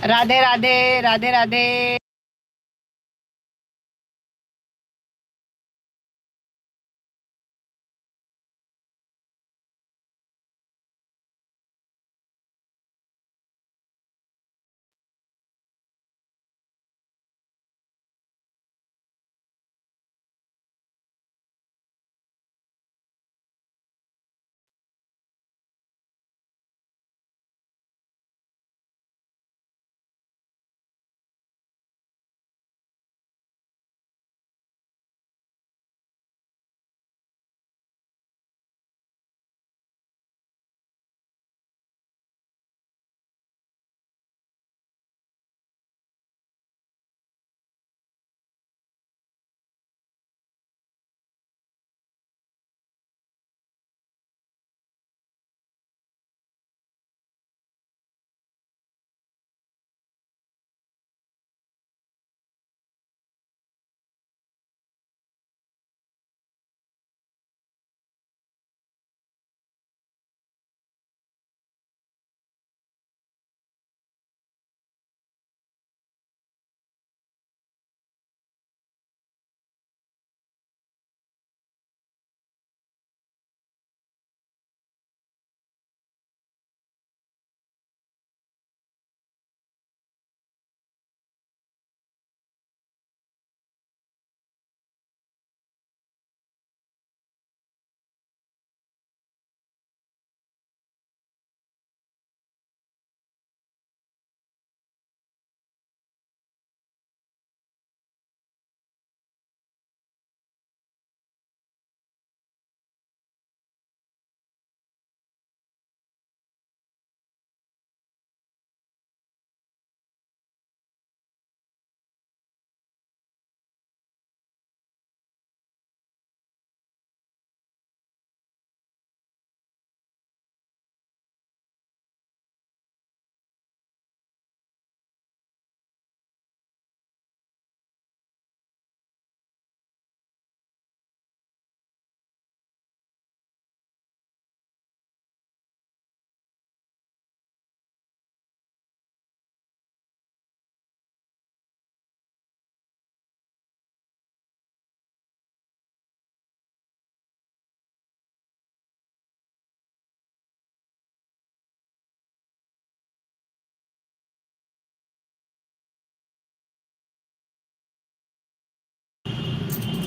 राधे राधे। राधे राधे।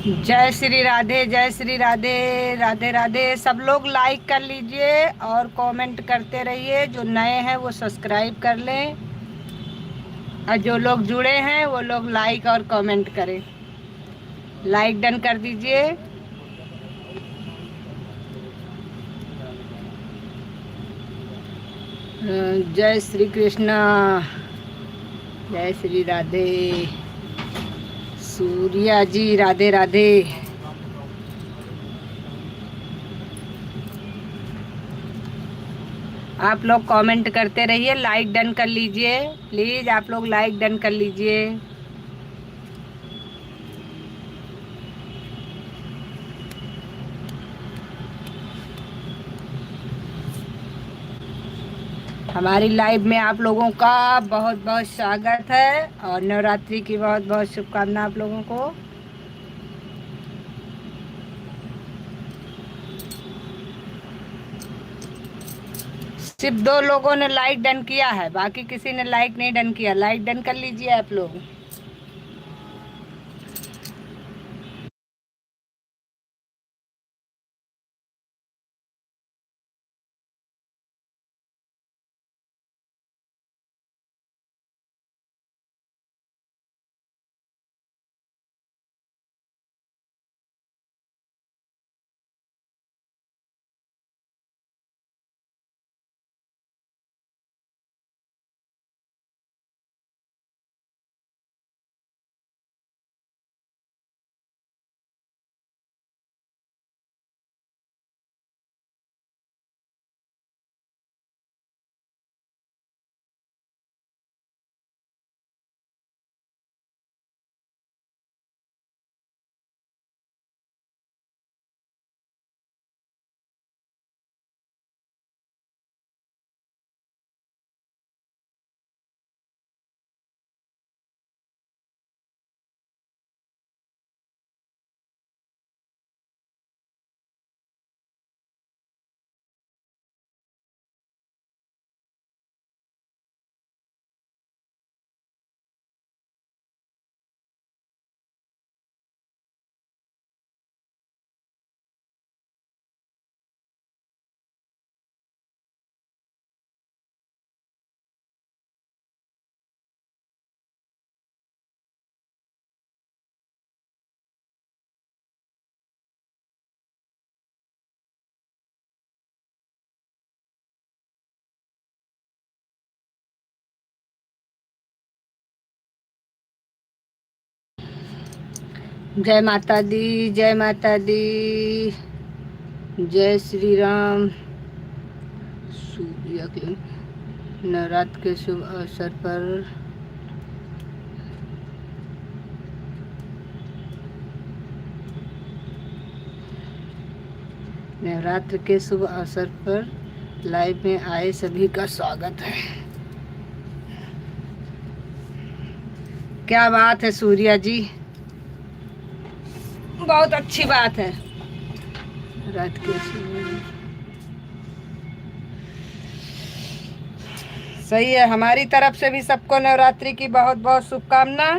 जय श्री राधे। जय श्री राधे। राधे राधे। सब लोग लाइक कर लीजिए और कमेंट करते रहिए। जो नए हैं वो सब्सक्राइब कर लें और जो लोग जुड़े हैं वो लोग लाइक और कमेंट करें। लाइक डन कर दीजिए। जय श्री कृष्णा। जय श्री राधे। सूर्या जी राधे राधे। आप लोग कमेंट करते रहिए। लाइक डन कर लीजिए प्लीज़। आप लोग लाइक डन कर लीजिए। हमारी लाइव में आप लोगों का बहुत बहुत स्वागत है और नवरात्रि की बहुत बहुत शुभकामना आप लोगों को। सिर्फ 2 लोगों ने लाइक डन किया है, बाकी किसी ने लाइक नहीं डन किया। लाइक डन कर लीजिए आप लोग। जय माता दी, जय माता दी, जय श्री राम। सूर्य के नवरात्र के शुभ अवसर पर नवरात्र के शुभ अवसर पर लाइव में आए सभी का स्वागत है। क्या बात है सूर्या जी, बहुत अच्छी बात है। रात के सही है। हमारी तरफ से भी सबको नवरात्रि की बहुत बहुत शुभकामना।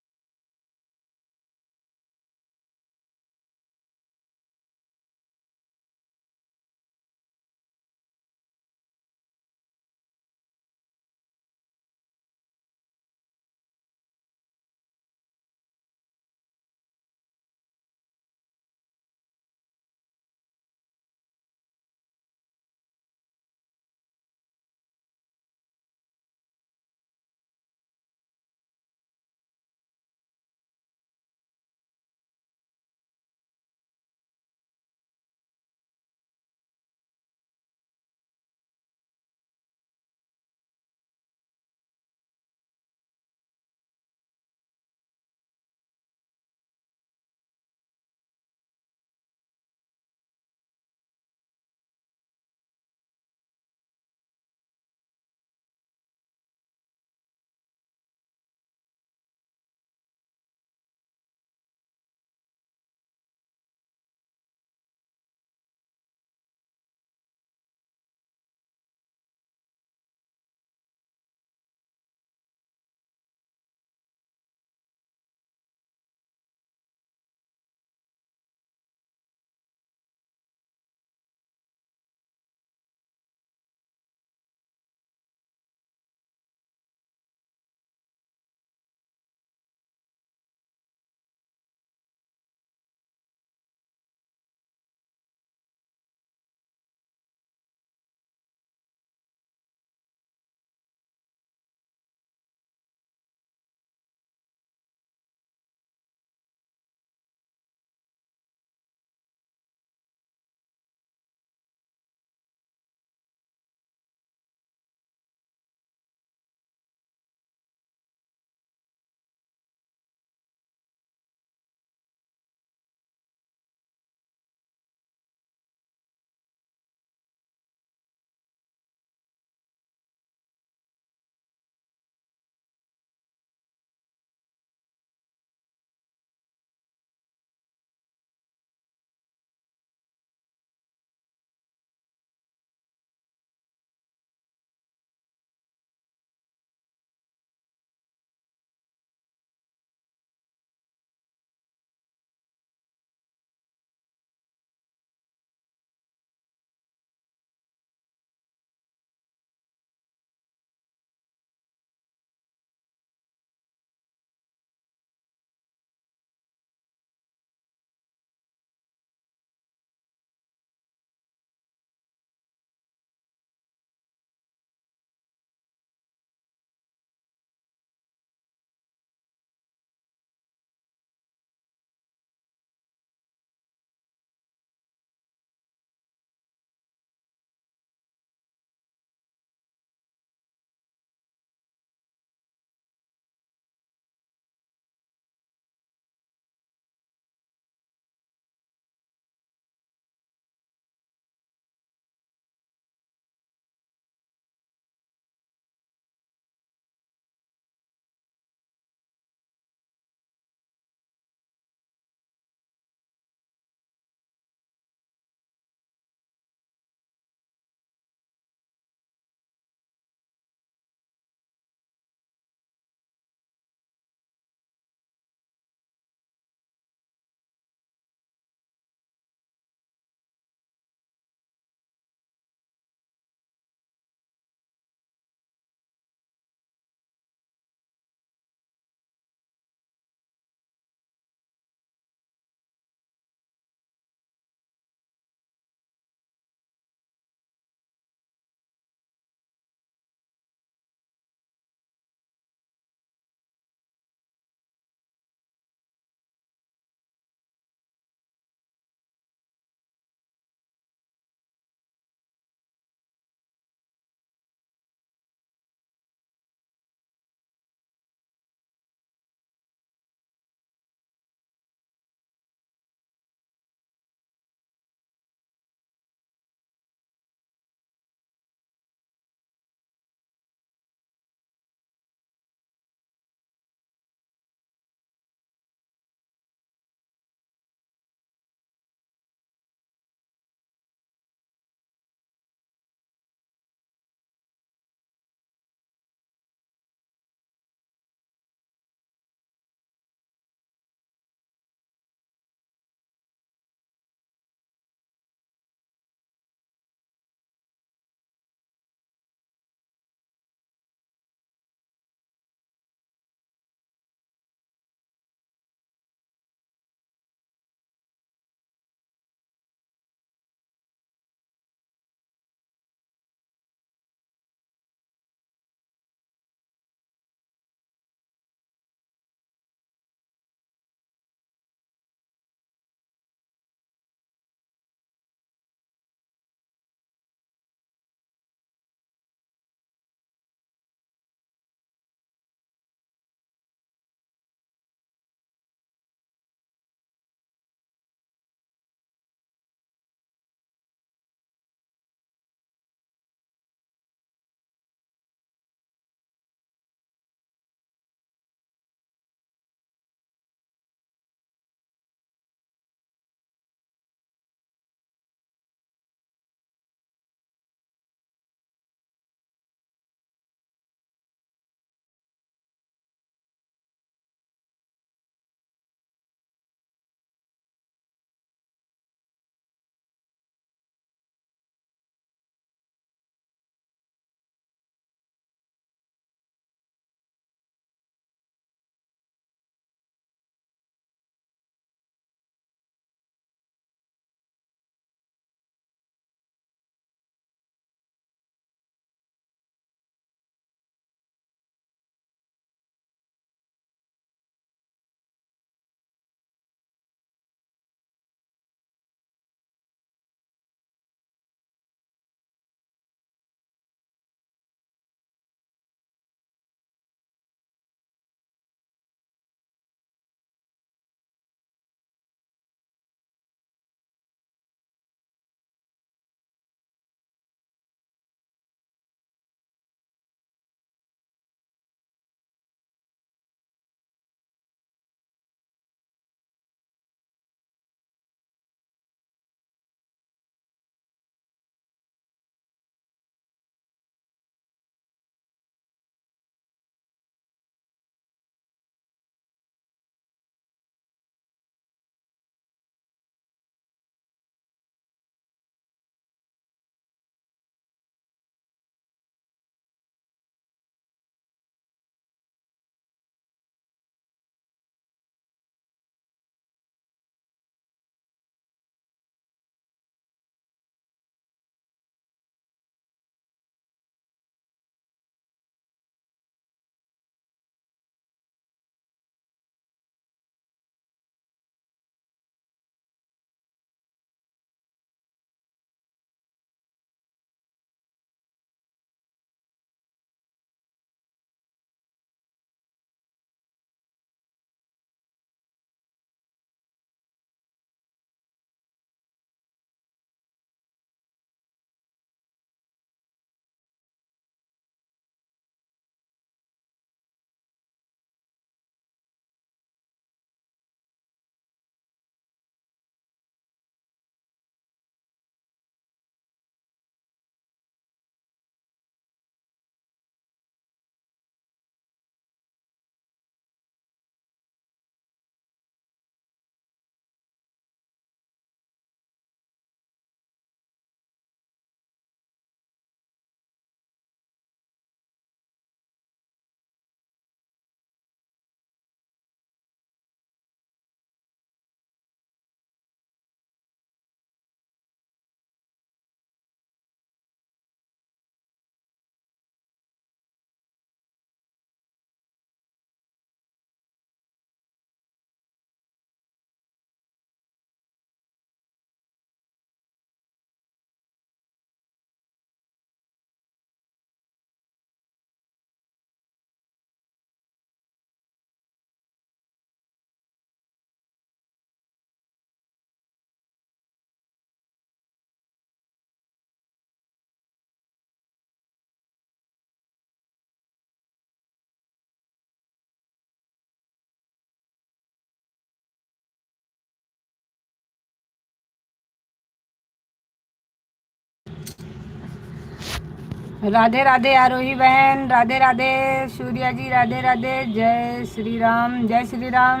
राधे राधे आरोही बहन, राधे राधे सूर्या जी, राधे राधे, जय श्री राम, जय श्री राम।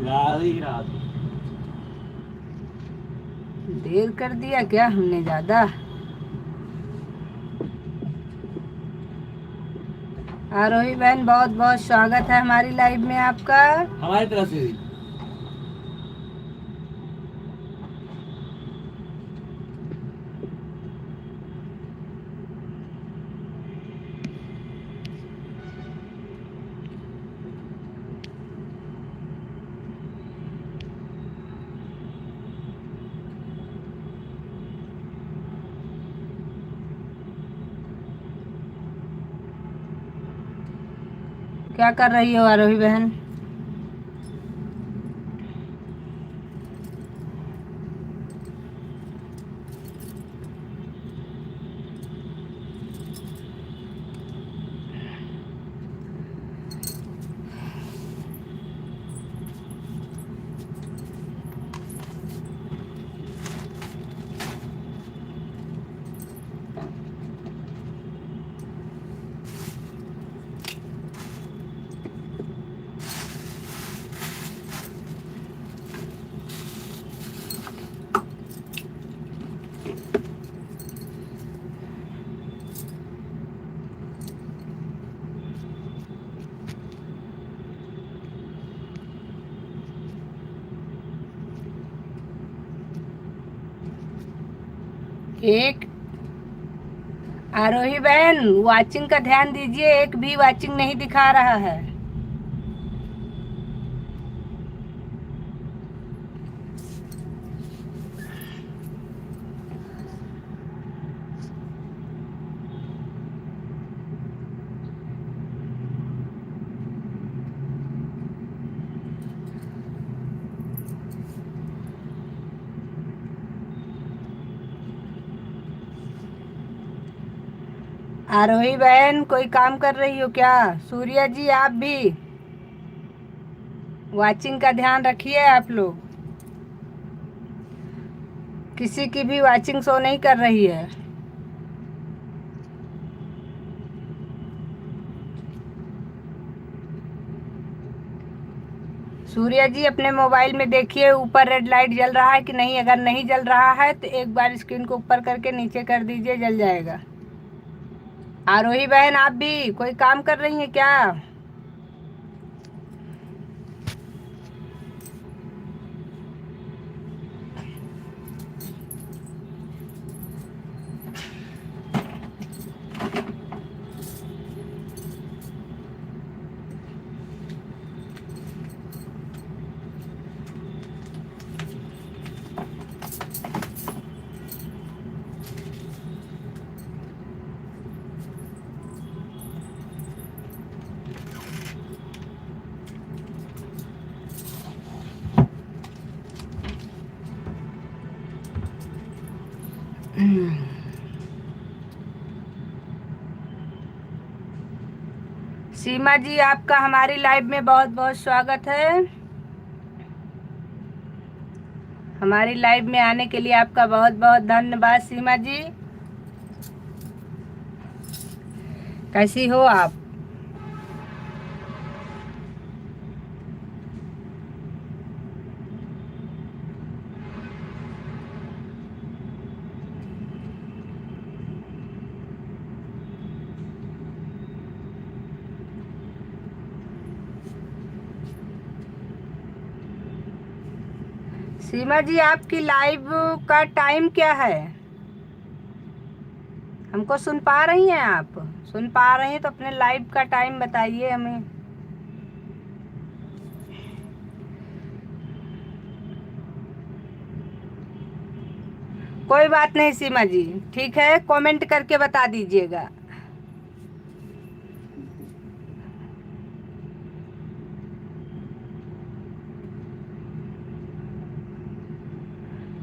राधे राधे। देर कर दिया क्या हमने ज्यादा? आरोही बहन बहुत बहुत स्वागत है हमारी लाइव में आपका, हमारी तरफ से भी। क्या कर रही हो आरोही बहन? एक आरोही बहन वाचिंग का ध्यान दीजिए, एक भी वाचिंग नहीं दिखा रहा है। आरोही बहन कोई काम कर रही हो क्या? सूर्या जी आप भी वाचिंग का ध्यान रखिए। आप लोग किसी की भी वाचिंग शो नहीं कर रही है। सूर्या जी अपने मोबाइल में देखिए ऊपर रेड लाइट जल रहा है कि नहीं, अगर नहीं जल रहा है तो एक बार स्क्रीन को ऊपर करके नीचे कर दीजिए, जल जाएगा। आरोही बहन आप भी कोई काम कर रही हैं क्या? सीमा जी आपका हमारी लाइव में बहुत बहुत स्वागत है। हमारी लाइव में आने के लिए आपका बहुत बहुत धन्यवाद सीमा जी। कैसी हो आप? सीमा जी आपकी लाइव का टाइम क्या है? हमको सुन पा रही हैं आप? सुन पा रही हैं तो अपने लाइव का टाइम बताइए हमें। कोई बात नहीं सीमा जी, ठीक है, कमेंट करके बता दीजिएगा।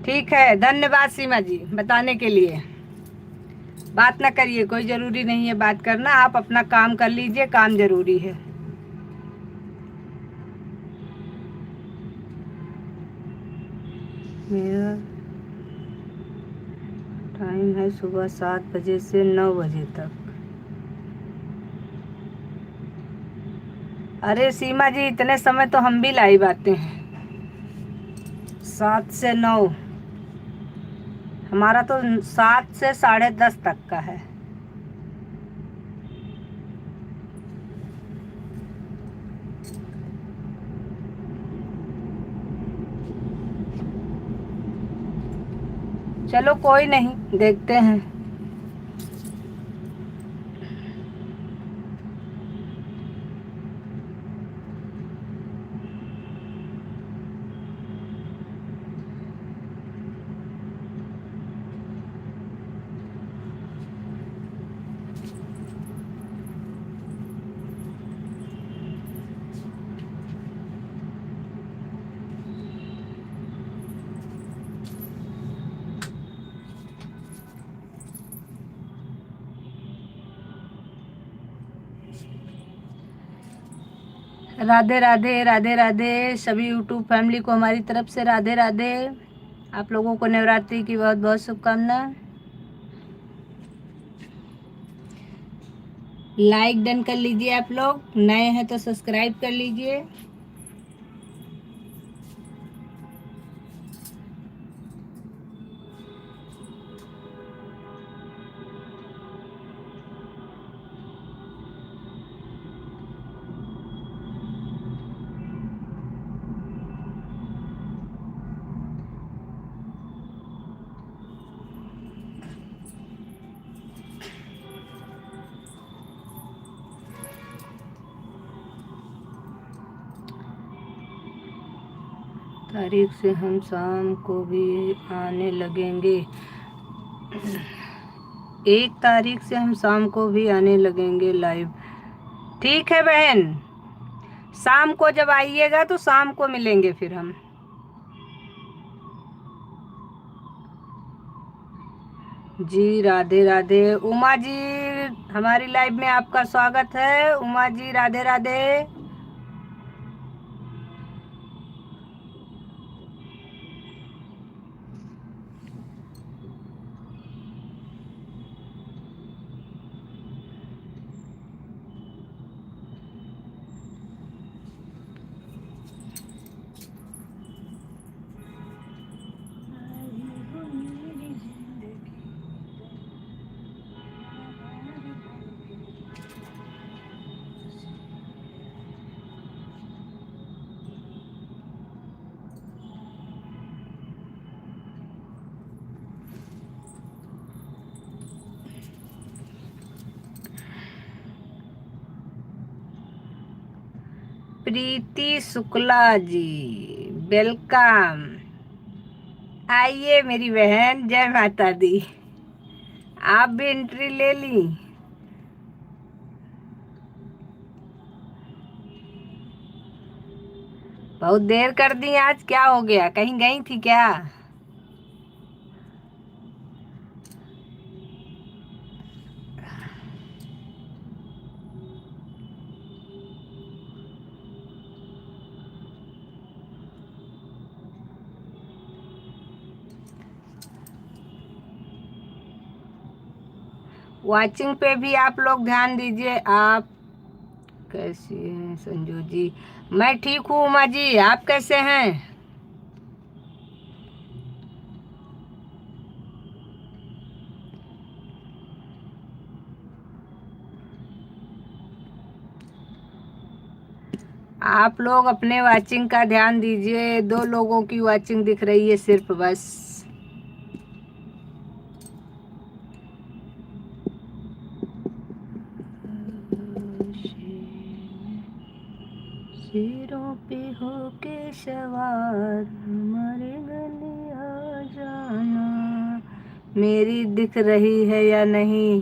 ठीक है, धन्यवाद सीमा जी बताने के लिए। बात ना करिए, कोई जरूरी नहीं है बात करना, आप अपना काम कर लीजिए, काम जरूरी है। मेरा टाइम टाइम है सुबह 7 बजे से 9 बजे तक। अरे सीमा जी, इतने समय तो हम भी लाइव आते हैं, 7 से 9। हमारा तो 7 से 10:30 तक का है। चलो कोई नहीं, देखते हैं। राधे राधे, राधे राधे सभी यूट्यूब फैमिली को हमारी तरफ से राधे राधे। आप लोगों को नवरात्रि की बहुत बहुत शुभकामनाएं। लाइक डन कर लीजिए, आप लोग नए हैं तो सब्सक्राइब कर लीजिए। तारीख से हम शाम को भी आने लगेंगे। 1 तारीख से हम शाम को भी आने लगेंगे लाइव। ठीक है बहन, शाम को जब आइएगा तो शाम को मिलेंगे फिर हम। जी राधे राधे। उमा जी, हमारी लाइव में आपका स्वागत है। उमा जी राधे राधे। प्रीति शुक्ला जी, वेलकम। आइए मेरी बहन, जय माता दी। आप भी एंट्री ले ली। बहुत देर कर दी आज, क्या हो गया? कहीं गई थी क्या? वाचिंग पे भी आप लोग ध्यान दीजिए। आप कैसी हैं संजू जी? मैं ठीक हूँ उमा जी, आप कैसे हैं? आप लोग अपने वाचिंग का ध्यान दीजिए। 2 लोगों की वाचिंग दिख रही है सिर्फ, बस। शेरों पे होके सवार हमारे गले आ जाना। मेरी दिख रही है या नहीं?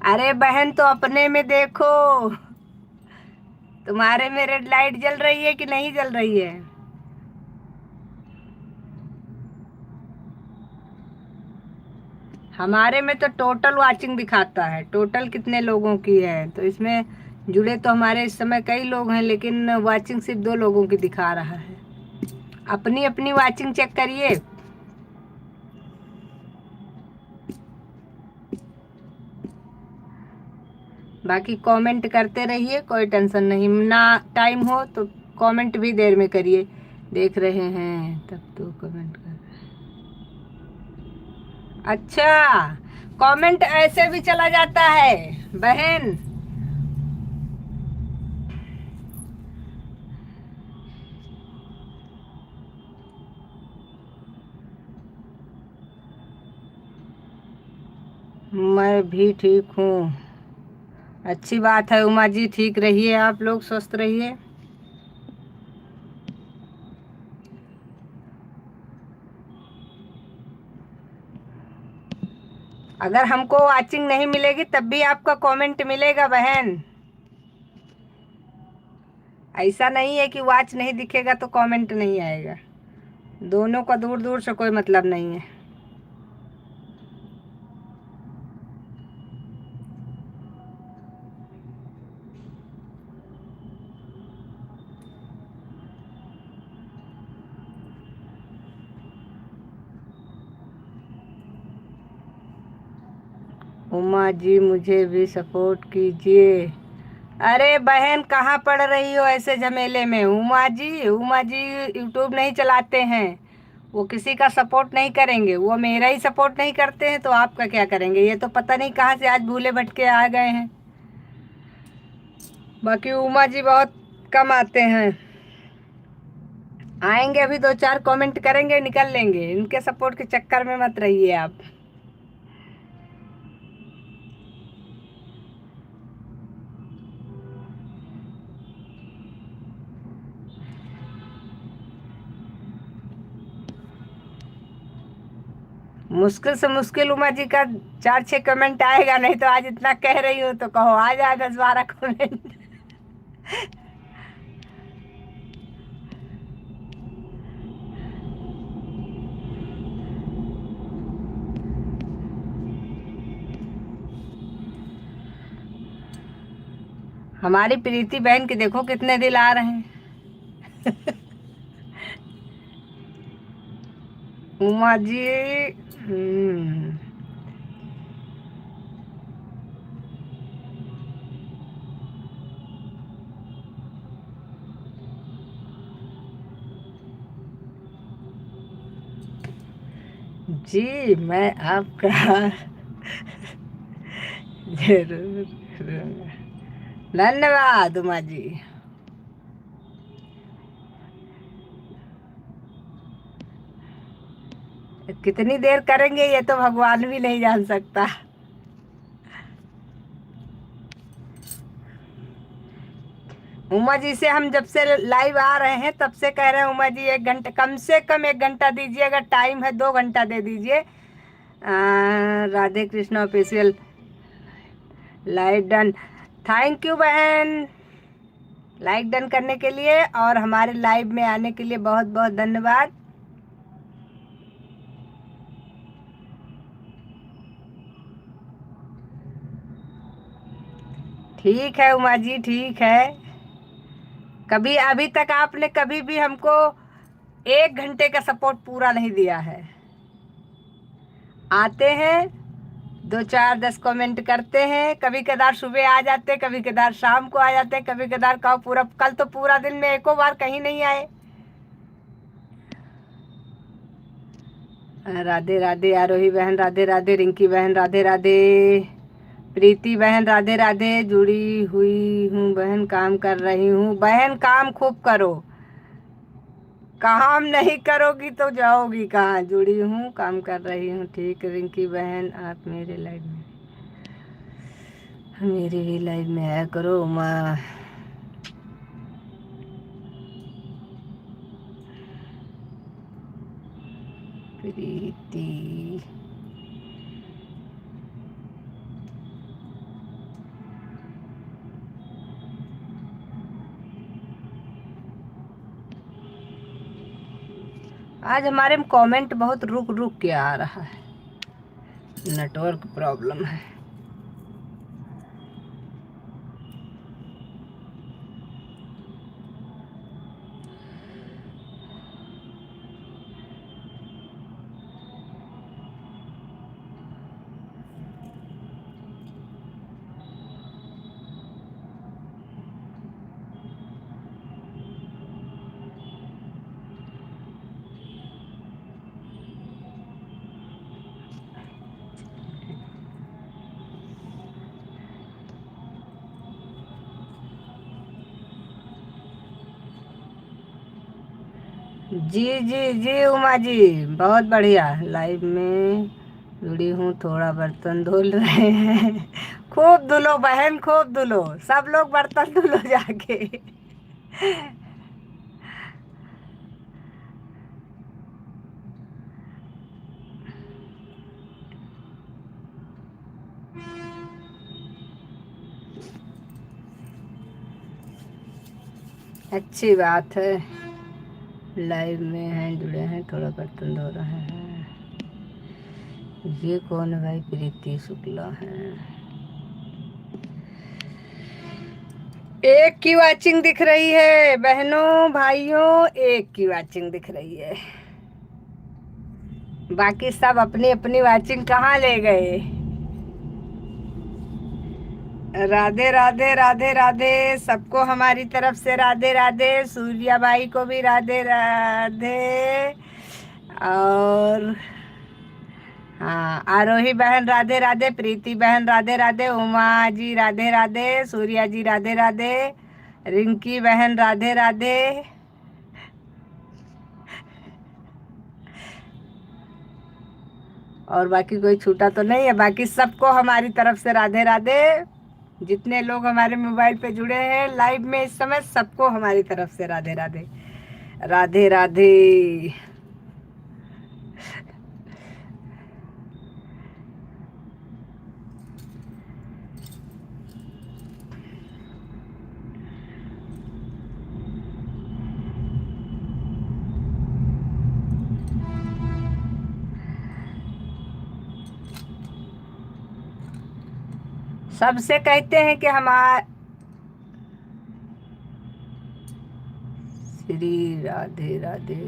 अरे बहन, तो अपने में देखो, तुम्हारे में रेड लाइट जल रही है कि नहीं जल रही है? हमारे में तो टोटल वाचिंग दिखाता है, टोटल कितने लोगों की है। तो इसमें जुड़े तो हमारे इस समय कई लोग हैं, लेकिन वाचिंग सिर्फ 2 लोगों की दिखा रहा है। अपनी अपनी वाचिंग चेक करिए। बाकी कमेंट करते रहिए, कोई टेंशन नहीं। ना टाइम हो तो कमेंट भी देर में करिए। देख रहे हैं तब तो कमेंट कर। अच्छा, कमेंट ऐसे भी चला जाता है बहन। मैं भी ठीक हूँ। अच्छी बात है उमा जी, ठीक रहिए, आप लोग स्वस्थ रहिए। अगर हमको वाचिंग नहीं मिलेगी तब भी आपका कमेंट मिलेगा बहन। ऐसा नहीं है कि वाच नहीं दिखेगा तो कमेंट नहीं आएगा। दोनों का दूर दूर से कोई मतलब नहीं है। उमा जी मुझे भी सपोर्ट कीजिए। अरे बहन कहाँ पड़ रही हो ऐसे झमेले में। उमा जी यूट्यूब नहीं चलाते हैं, वो किसी का सपोर्ट नहीं करेंगे। वो मेरा ही सपोर्ट नहीं करते हैं तो आपका क्या करेंगे। ये तो पता नहीं कहाँ से आज भूले भटके आ गए हैं। बाकी उमा जी बहुत कम आते हैं, आएंगे अभी 2-4 कमेंट करेंगे निकल लेंगे। इनके सपोर्ट के चक्कर में मत रहिए आप। मुश्किल से मुश्किल उमा जी का 4-6 कमेंट आएगा, नहीं तो आज इतना कह रही हो तो कहो आ जाए 10-12 कमेंट। हमारी प्रीति बहन के देखो कितने दिल आ रहे हैं। उमा जी जी मैं आपका जरूर करूँगा। धन्यवाद उमा जी। कितनी देर करेंगे ये तो भगवान भी नहीं जान सकता। उमा जी से हम जब से लाइव आ रहे हैं तब से कह रहे हैं उमा जी 1 घंटा, कम से कम 1 घंटा दीजिए। अगर टाइम है 2 घंटा दे दीजिए। Radhe Krishna official like done. Thank you बहन, लाइक डन करने के लिए और हमारे लाइव में आने के लिए बहुत बहुत धन्यवाद। ठीक है उमा जी, ठीक है। कभी अभी तक आपने कभी भी हमको 1 घंटे का सपोर्ट पूरा नहीं दिया है। आते हैं 2-4-10 कमेंट करते हैं, कभी कदार सुबह आ जाते, कभी कदार शाम को आ जाते, कभी कदार का पूरा, कल तो पूरा दिन में एको बार कहीं नहीं आए। राधे राधे आरोही बहन, राधे राधे रिंकी बहन, राधे राधे प्रीति बहन, राधे राधे। जुड़ी हुई हूँ बहन, काम कर रही हूँ बहन। काम खूब करो, काम नहीं करोगी तो जाओगी कहाँ। जुड़ी हूँ, काम कर रही हूँ। ठीक रिंकी बहन, आप मेरे लाइव में, मेरे भी लाइव में आया करो माँ। प्रीति आज हमारे में कमेंट बहुत रुक रुक के आ रहा है, नेटवर्क प्रॉब्लम है। जी जी जी उमा जी, बहुत बढ़िया। लाइव में जुड़ी हूँ, थोड़ा बर्तन धुल रहे हैं। खूब धुलो बहन, खूब धुलो, सब लोग बर्तन धुलो जाके। अच्छी बात है, लाइव में हैं, जुड़े हैं, थोड़ा बर्तन धो रहे हैं। ये कौन है भाई? प्रीति शुक्ला है। एक की वाचिंग दिख रही है बहनों भाइयों, एक की वाचिंग दिख रही है, बाकी सब अपनी अपनी वाचिंग कहाँ ले गए? राधे राधे राधे राधे, सबको हमारी तरफ से राधे राधे। सूर्या भाई को भी राधे राधे। और हाँ, आरोही बहन राधे राधे, प्रीति बहन राधे राधे, उमा जी राधे राधे, सूर्या जी राधे राधे, रिंकी बहन राधे राधे। और बाकी कोई छूटा तो नहीं है? बाकी सबको हमारी तरफ से राधे राधे। जितने लोग हमारे मोबाइल पे जुड़े हैं लाइव में इस समय, सबको हमारी तरफ से राधे राधे राधे राधे। सबसे कहते हैं कि हमार श्री राधे राधे।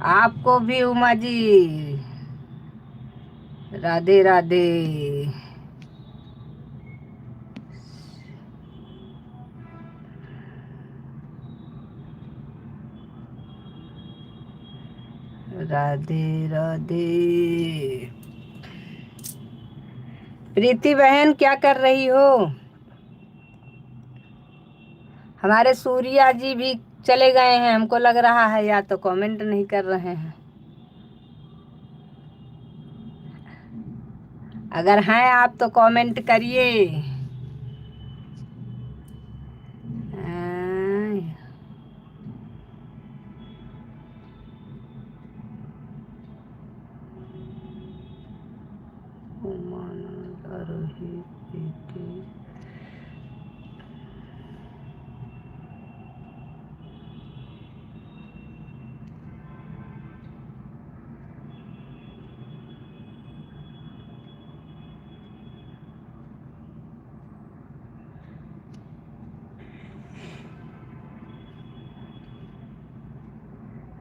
आपको भी उमा जी राधे राधे। राधे राधे। प्रीति बहन क्या कर रही हो? हमारे सूर्या जी भी चले गए हैं, हमको लग रहा है, या तो कमेंट नहीं कर रहे हैं। अगर हैं आप तो कमेंट करिए। उमानंद, आरोही, प्रीति।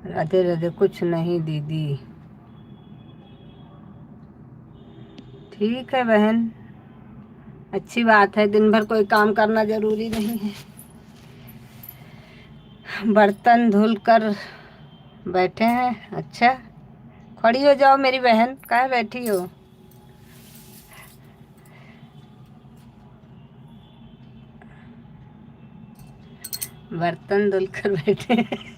राधे राधे। कुछ नहीं दीदी। ठीक है बहन, अच्छी बात है, दिन भर कोई काम करना जरूरी नहीं है। बर्तन धुल कर बैठे हैं। अच्छा, खड़ी हो जाओ मेरी बहन, कहाँ बैठी हो? बर्तन धुल कर बैठे हैं।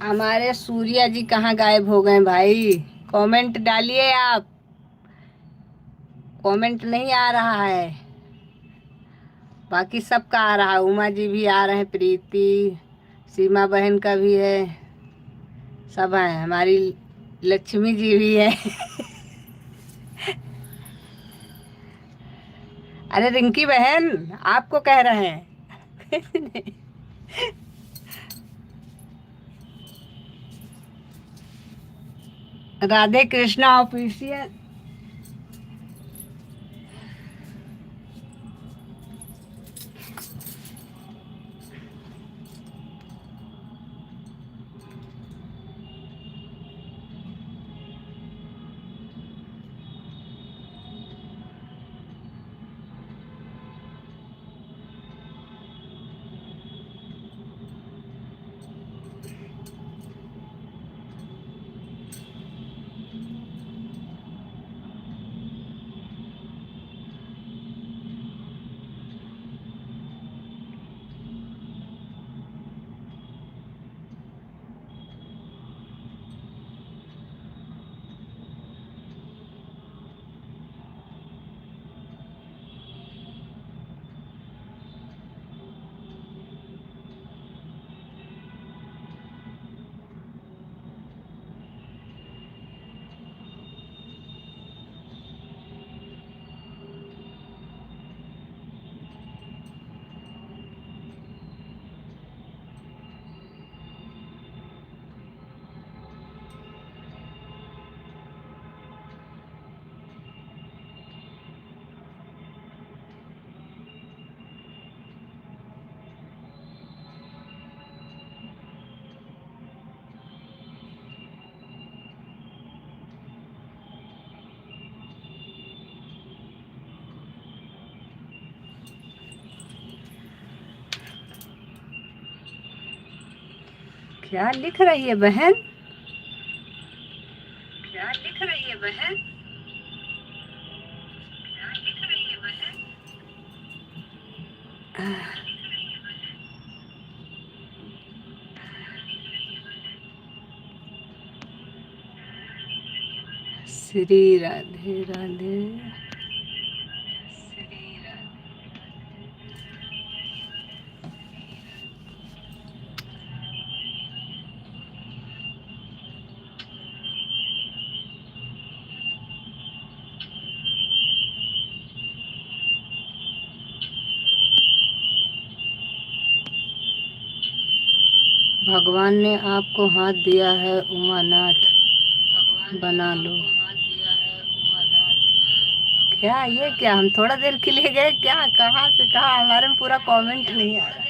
हमारे सूर्या जी कहाँ गायब हो गए भाई? कमेंट डालिए आप, कमेंट नहीं आ रहा है। बाकी सबका आ रहा है, उमा जी भी आ रहे हैं, प्रीति, सीमा बहन का भी है, सब हैं, हमारी लक्ष्मी जी भी है। अरे रिंकी बहन, आपको कह रहे हैं। राधे कृष्णा ऑफिशियल। क्या लिख रही है बहन? क्या लिख रही है बहन? क्या लिख रही है बहन? श्री राधे राधे। श्री राधे। भगवान ने आपको हाथ दिया है उमानाथ, बना लो। क्या ये क्या हम थोड़ा देर के लिए गए क्या? कहाँ से कहाँ? हमारे में पूरा कमेंट नहीं आ रहा।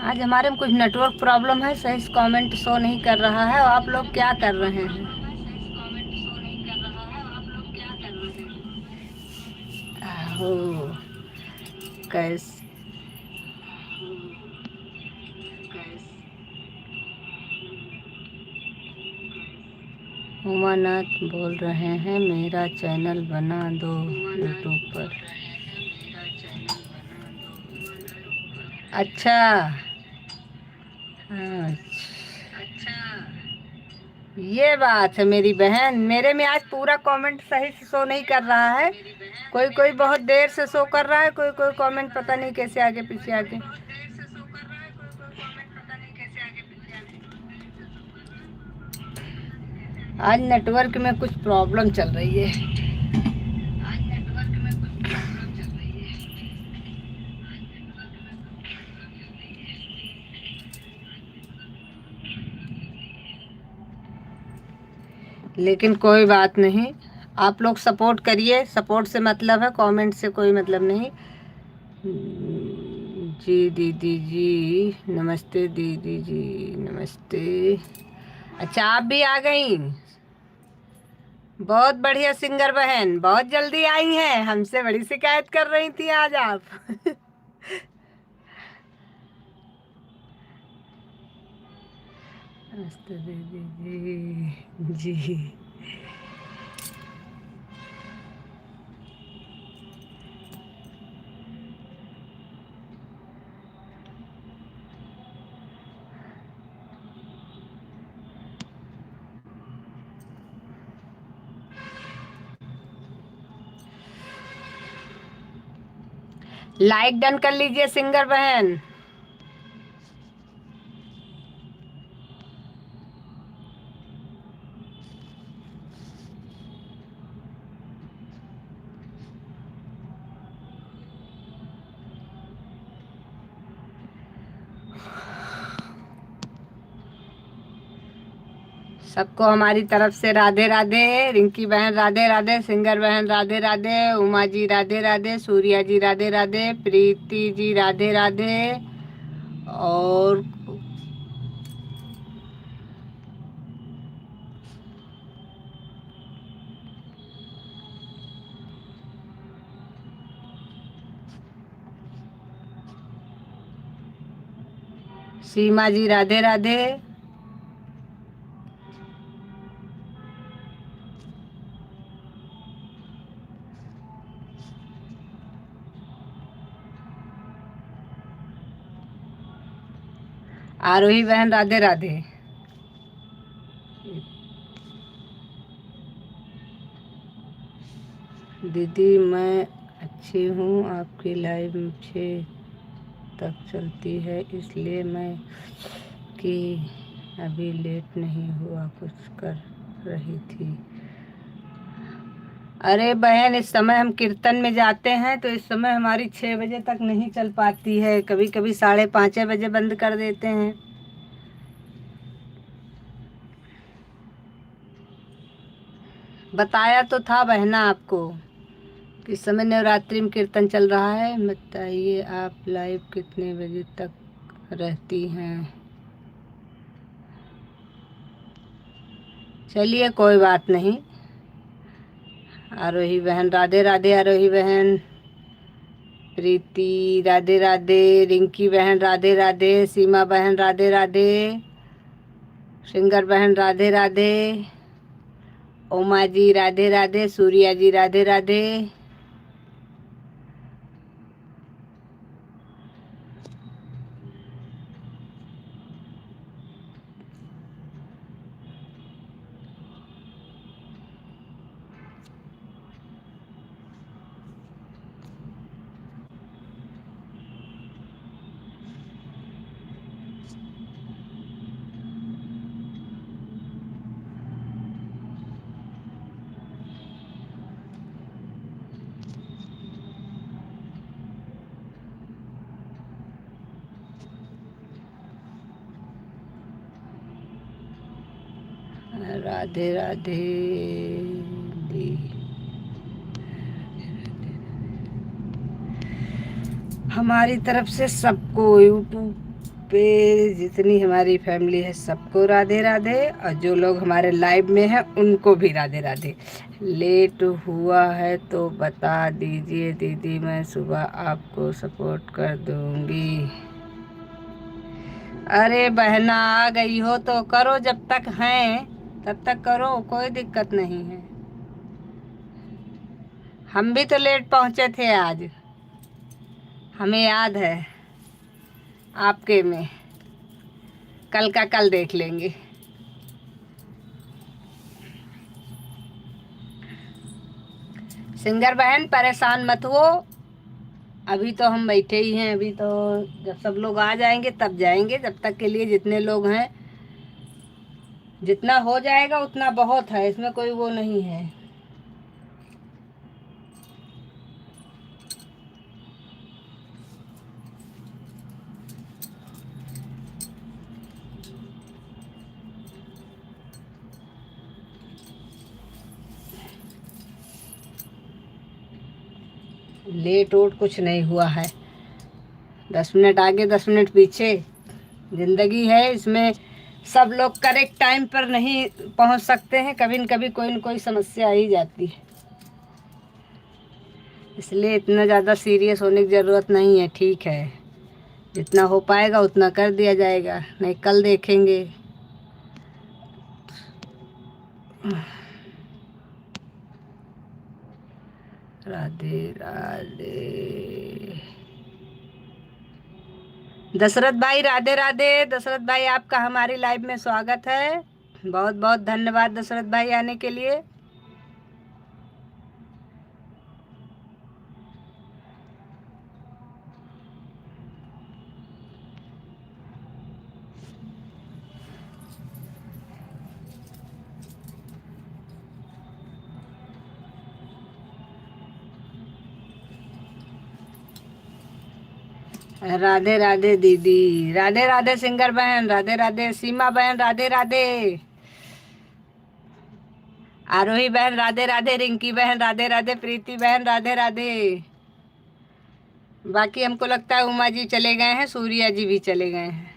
आज हमारे में कुछ नेटवर्क प्रॉब्लम है, सही से कमेंट शो नहीं कर रहा है। और आप लोग क्या कर रहे हैं? हो कैस उमानाथ बोल रहे हैं मेरा चैनल बना दो यूट्यूब पर। अच्छा अच्छा, ये बात है मेरी बहन। मेरे में आज पूरा कमेंट सही से शो नहीं कर रहा है। कोई कोई बहुत देर से शो कर रहा है, कोई कोई कमेंट पता नहीं कैसे आगे पीछे आगे। आज नेटवर्क में कुछ प्रॉब्लम चल रही है। लेकिन कोई बात नहीं, आप लोग सपोर्ट करिए। सपोर्ट से मतलब है, कमेंट से कोई मतलब नहीं। जी दीदी जी नमस्ते, दीदी जी नमस्ते। अच्छा आप भी आ गई, बहुत बढ़िया सिंगर बहन, बहुत जल्दी आई हैं। हमसे बड़ी शिकायत कर रही थी आज आप। नमस्ते दीदी जी जी। लाइक डन कर लीजिए सिंगर बहन। सबको हमारी तरफ से राधे राधे। रिंकी बहन राधे राधे, सिंगर बहन राधे राधे, उमा जी राधे राधे, सूर्या जी राधे राधे, प्रीति जी राधे राधे, और सीमा जी राधे राधे। आरोही बहन राधे राधे। दीदी मैं अच्छी हूँ, आपकी लाइव मुझे तक चलती है, इसलिए मैं कि अभी लेट नहीं हुआ, कुछ कर रही थी। अरे बहन इस समय हम कीर्तन में जाते हैं, तो इस समय हमारी 6 बजे तक नहीं चल पाती है, कभी कभी 5:30 बजे बंद कर देते हैं। बताया तो था बहना आपको कि इस समय नवरात्रि में कीर्तन चल रहा है। बताइए आप लाइव कितने बजे तक रहती हैं? चलिए कोई बात नहीं। आरोही बहन राधे राधे, आरोही बहन, प्रीति राधे राधे, रिंकी बहन राधे राधे, सीमा बहन राधे राधे, सिंगर बहन राधे राधे, उमा जी राधे राधे, सूर्या जी राधे राधे। राधे राधे दी। हमारी तरफ से सबको, यूट्यूब पे जितनी हमारी फैमिली है सबको राधे राधे, और जो लोग हमारे लाइव में हैं उनको भी राधे राधे। लेट हुआ है तो बता दीजिए दीदी, मैं सुबह आपको सपोर्ट कर दूंगी। अरे बहना आ गई हो तो करो, जब तक हैं तब तक करो, कोई दिक्कत नहीं है। हम भी तो लेट पहुंचे थे आज, हमें याद है आपके में। कल का कल देख लेंगे। सिंगर बहन परेशान मत हो, अभी तो हम बैठे ही हैं। अभी तो जब सब लोग आ जाएंगे तब जाएंगे। जब तक के लिए जितने लोग हैं, जितना हो जाएगा उतना बहुत है, इसमें कोई वो नहीं है। लेट ओट कुछ नहीं हुआ है, 10 मिनट आगे 10 मिनट पीछे जिंदगी है। इसमें सब लोग करेक्ट टाइम पर नहीं पहुंच सकते हैं, कभी न कभी कोई न कोई समस्या आ ही जाती है। इसलिए इतना ज़्यादा सीरियस होने की ज़रूरत नहीं है। ठीक है, जितना हो पाएगा उतना कर दिया जाएगा, नहीं कल देखेंगे। राधे राधे। दशरथ भाई राधे राधे। दशरथ भाई आपका हमारी लाइव में स्वागत है, बहुत बहुत धन्यवाद दशरथ भाई आने के लिए। राधे राधे दीदी, राधे राधे सिंगर बहन, राधे राधे सीमा बहन, राधे राधे आरोही बहन, राधे राधे रिंकी बहन, राधे राधे प्रीति बहन, राधे राधे। बाकी हमको लगता है उमा जी चले गए हैं, सूर्या जी भी चले गए हैं।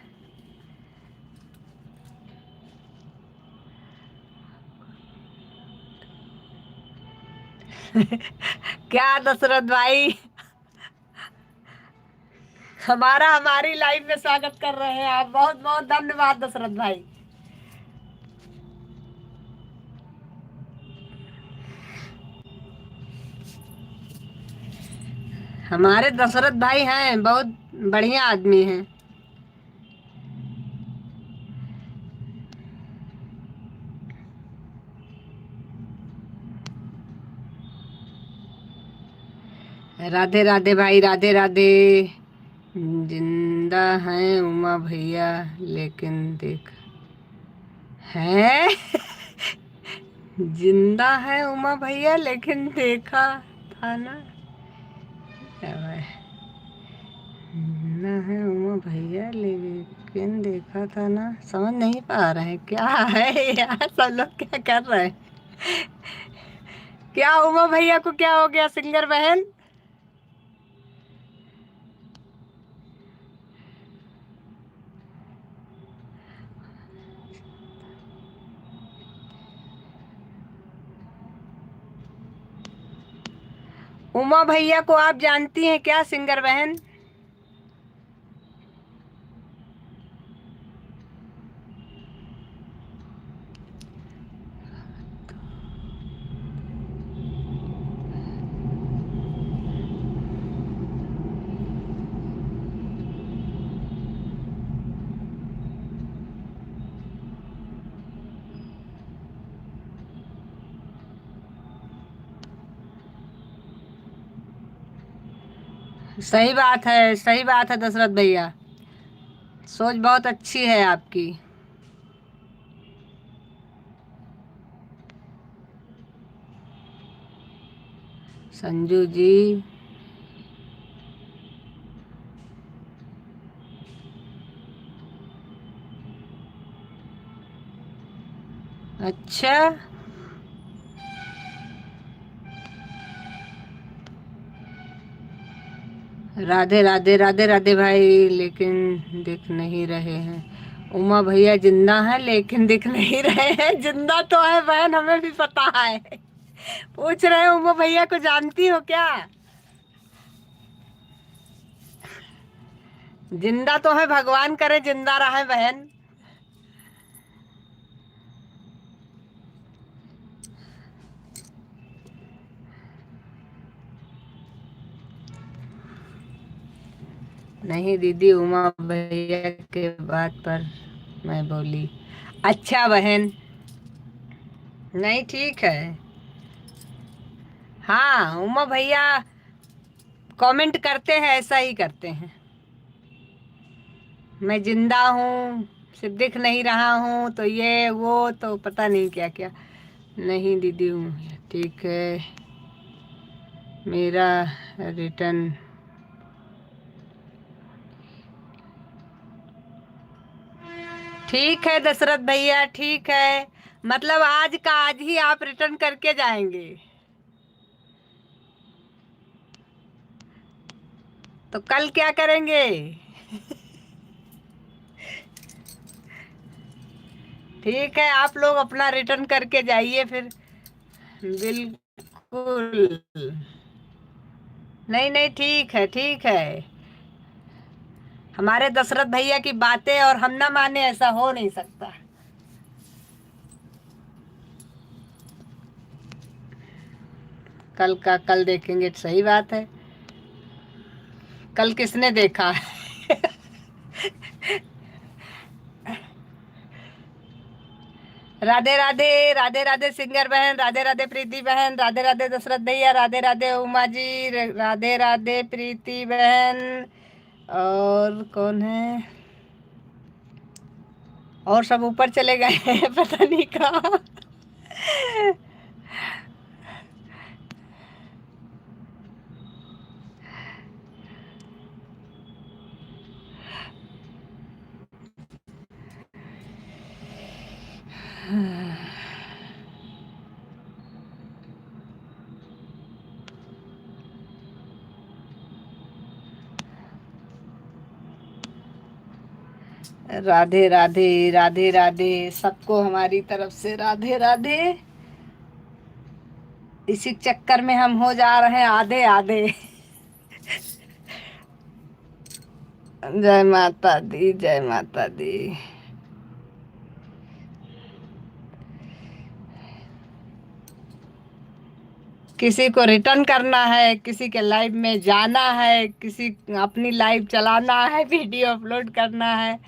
क्या दशरथ भाई, हमारा हमारी लाइव में स्वागत कर रहे हैं आप, बहुत बहुत धन्यवाद दशरथ भाई। हमारे दशरथ भाई हैं, बहुत बढ़िया आदमी हैं। राधे राधे भाई, राधे राधे। जिंदा हैं उमा भैया लेकिन देख हैं। जिंदा है उमा भैया लेकिन देखा था ना। क्या है? जिंदा है उमा भैया लेकिन देखा था ना, समझ नहीं पा रहे हैं क्या है यार, सब लोग क्या कर रहे हैं। क्या उमा भैया को क्या हो गया सिंगर बहन? उमा भैया को आप जानती हैं क्या, सिंगर बहन? सही बात है, सही बात है दशरथ भैया, सोच बहुत अच्छी है आपकी। संजू जी, अच्छा, राधे राधे, राधे राधे भाई, लेकिन दिख नहीं रहे हैं। उमा भैया जिंदा है लेकिन दिख नहीं रहे हैं। जिंदा तो है बहन, हमें भी पता है। पूछ रहे हो उमा भैया को जानती हो क्या? जिंदा तो है, भगवान करे जिंदा रहे बहन। नहीं दीदी, उमा भैया के बात पर मैं बोली। अच्छा बहन, नहीं ठीक है। हाँ, उमा भैया कमेंट करते हैं, ऐसा ही करते हैं। मैं जिंदा हूँ, सिर्फ दिख नहीं रहा हूँ, तो ये वो तो पता नहीं क्या क्या। नहीं दीदी हूँ, ठीक है। मेरा रिटर्न, ठीक है दशरथ भैया, ठीक है। मतलब आज का आज ही आप रिटर्न करके जाएंगे? तो कल क्या करेंगे? ठीक है, आप लोग अपना रिटर्न करके जाइए फिर। बिल्कुल। नहीं नहीं, ठीक है, ठीक है। हमारे दशरथ भैया की बातें और हम ना माने, ऐसा हो नहीं सकता। कल का कल देखेंगे, सही बात है। कल किसने देखा? राधे राधे, राधे राधे सिंगर बहन, राधे राधे प्रीति बहन, राधे राधे दशरथ भैया, राधे राधे उमा जी, राधे राधे प्रीति बहन। और कौन है? और सब ऊपर चले गए हैं, पता नहीं कहाँ। राधे राधे, राधे राधे, सबको हमारी तरफ से राधे राधे। इसी चक्कर में हम हो जा रहे हैं आधे आधे। जय माता दी, जय माता दी। किसी को रिटर्न करना है, किसी के लाइव में जाना है, किसी अपनी लाइव चलाना है, वीडियो अपलोड करना है।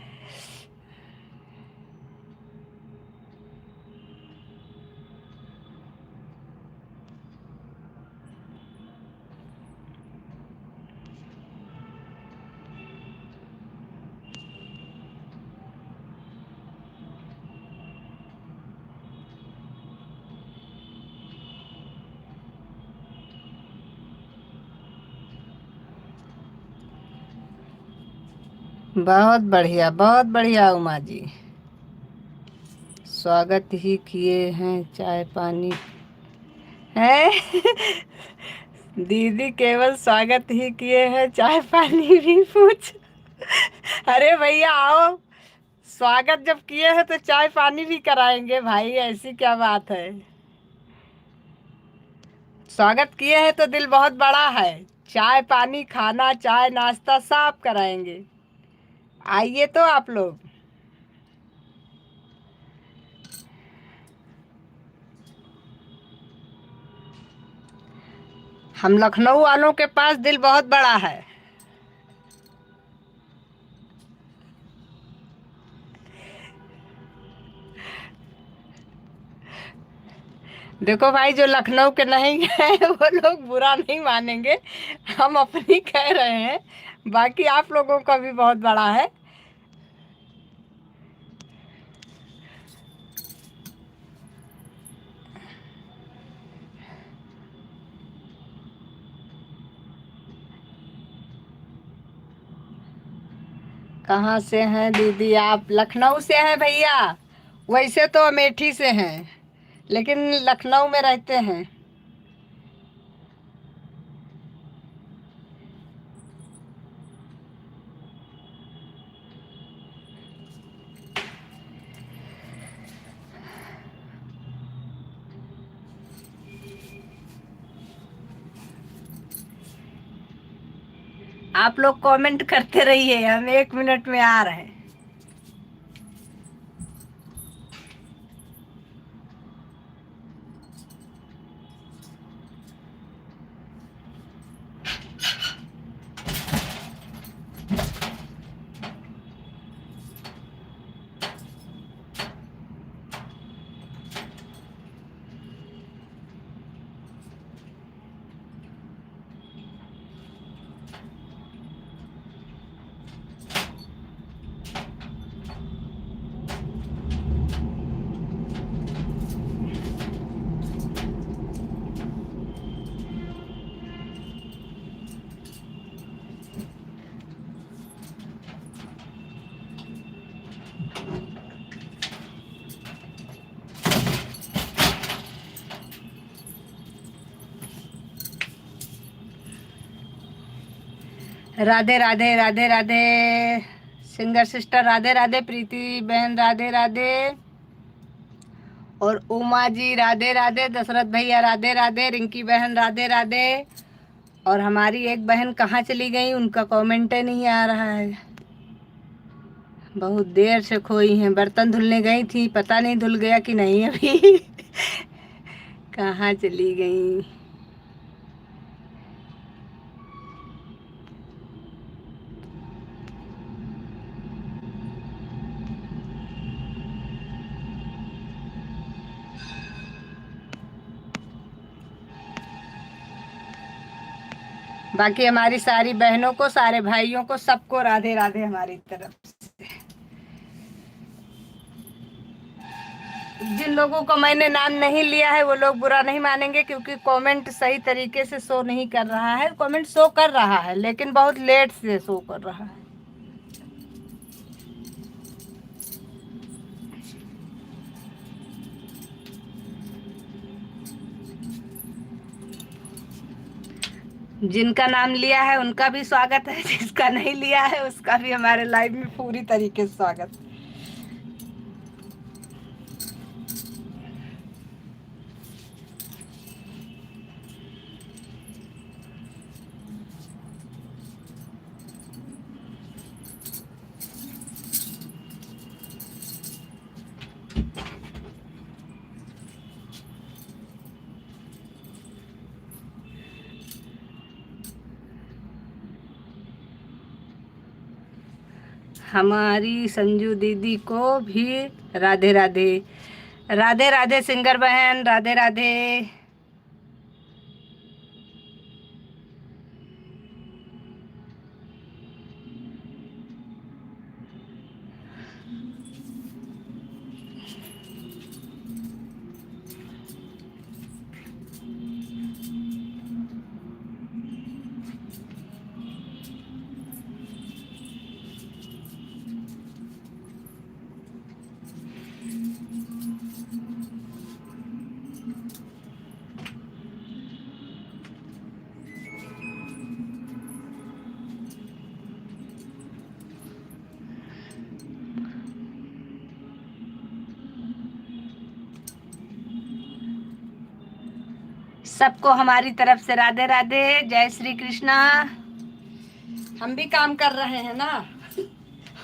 बहुत बढ़िया उमा जी, स्वागत ही किए हैं, चाय पानी है। दीदी केवल स्वागत ही किए हैं, चाय पानी भी पूछ। अरे भैया आओ, स्वागत जब किए हैं तो चाय पानी भी कराएंगे भाई, ऐसी क्या बात है। स्वागत किए हैं तो दिल बहुत बड़ा है। चाय पानी खाना चाय नाश्ता सब कराएंगे। आइए तो आप लोग। हम लखनऊ वालों के पास दिल बहुत बड़ा है। देखो भाई, जो लखनऊ के नहीं गए वो लोग बुरा नहीं मानेंगे। हम अपनी कह रहे हैं, बाकी आप लोगों का भी बहुत बड़ा है। कहाँ से हैं दीदी आप? लखनऊ से हैं भैया। वैसे तो अमेठी से हैं, लेकिन लखनऊ में रहते हैं। आप लोग कमेंट करते रहिए, हम 1 मिनट में आ रहे हैं। राधे राधे राधे राधे सिंगर सिस्टर, राधे राधे प्रीति बहन, राधे राधे। और उमा जी राधे राधे, दशरथ भैया राधे राधे, रिंकी बहन राधे राधे। और हमारी एक बहन कहाँ चली गई, उनका कमेंट ही नहीं आ रहा है। बहुत देर से खोई हैं। बर्तन धुलने गई थी, पता नहीं धुल गया कि नहीं अभी। कहाँ चली गई? बाकी हमारी सारी बहनों को, सारे भाइयों को, सबको राधे राधे हमारी तरफ से। जिन लोगों को मैंने नाम नहीं लिया है वो लोग बुरा नहीं मानेंगे, क्योंकि कमेंट सही तरीके से शो नहीं कर रहा है। कमेंट शो कर रहा है, लेकिन बहुत लेट से शो कर रहा है। जिनका नाम लिया है उनका भी स्वागत है, जिसका नहीं लिया है उसका भी हमारे लाइव में पूरी तरीके से स्वागत। हमारी संजू दीदी को भी राधे राधे। राधे राधे सिंगर बहन, राधे राधे। सबको हमारी तरफ से राधे राधे, जय श्री कृष्णा। हम भी काम कर रहे हैं ना,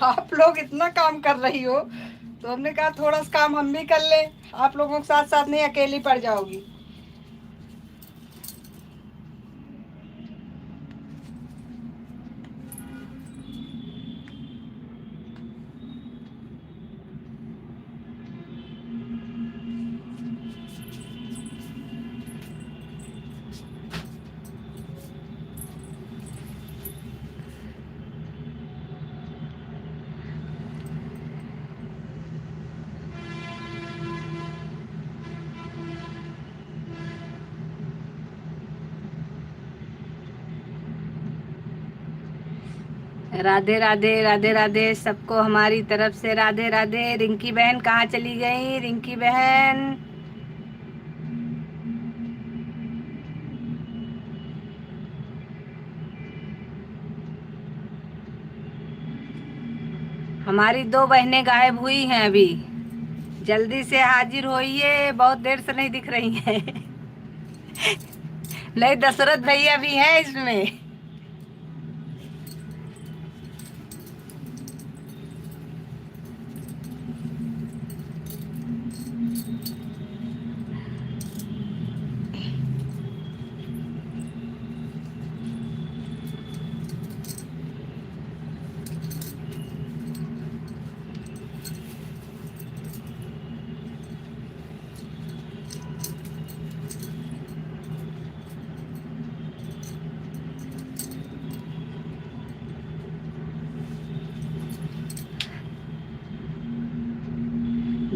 आप लोग इतना काम कर रही हो तो हमने कहा थोड़ा सा काम हम भी कर लें, आप लोगों के साथ साथ नहीं अकेली पड़ जाओगी। राधे राधे राधे राधे, सबको हमारी तरफ से राधे राधे। रिंकी बहन कहाँ चली गई? रिंकी बहन हमारी दो बहनें गायब हुई हैं अभी, जल्दी से हाजिर होइए, बहुत देर से नहीं दिख रही हैं। नहीं, दशरथ भैया भी हैं इसमें।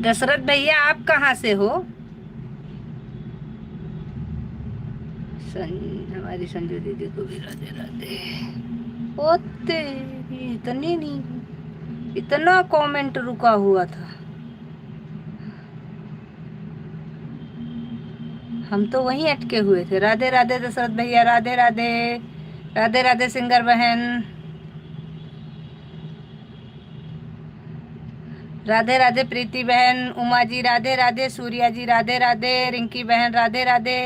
दशरथ भैया आप कहाँ से हो? हमारी संजू दीदी को भी राधे राधे। ओ तेरी, इतनी नहीं, इतना कमेंट रुका हुआ था। हम तो वहीं अटके हुए थे। राधे राधे दशरथ भैया, राधे राधे। राधे राधे सिंगर बहन, राधे राधे प्रीति बहन, उमा जी राधे राधे, सूर्या जी राधे राधे, रिंकी बहन राधे राधे।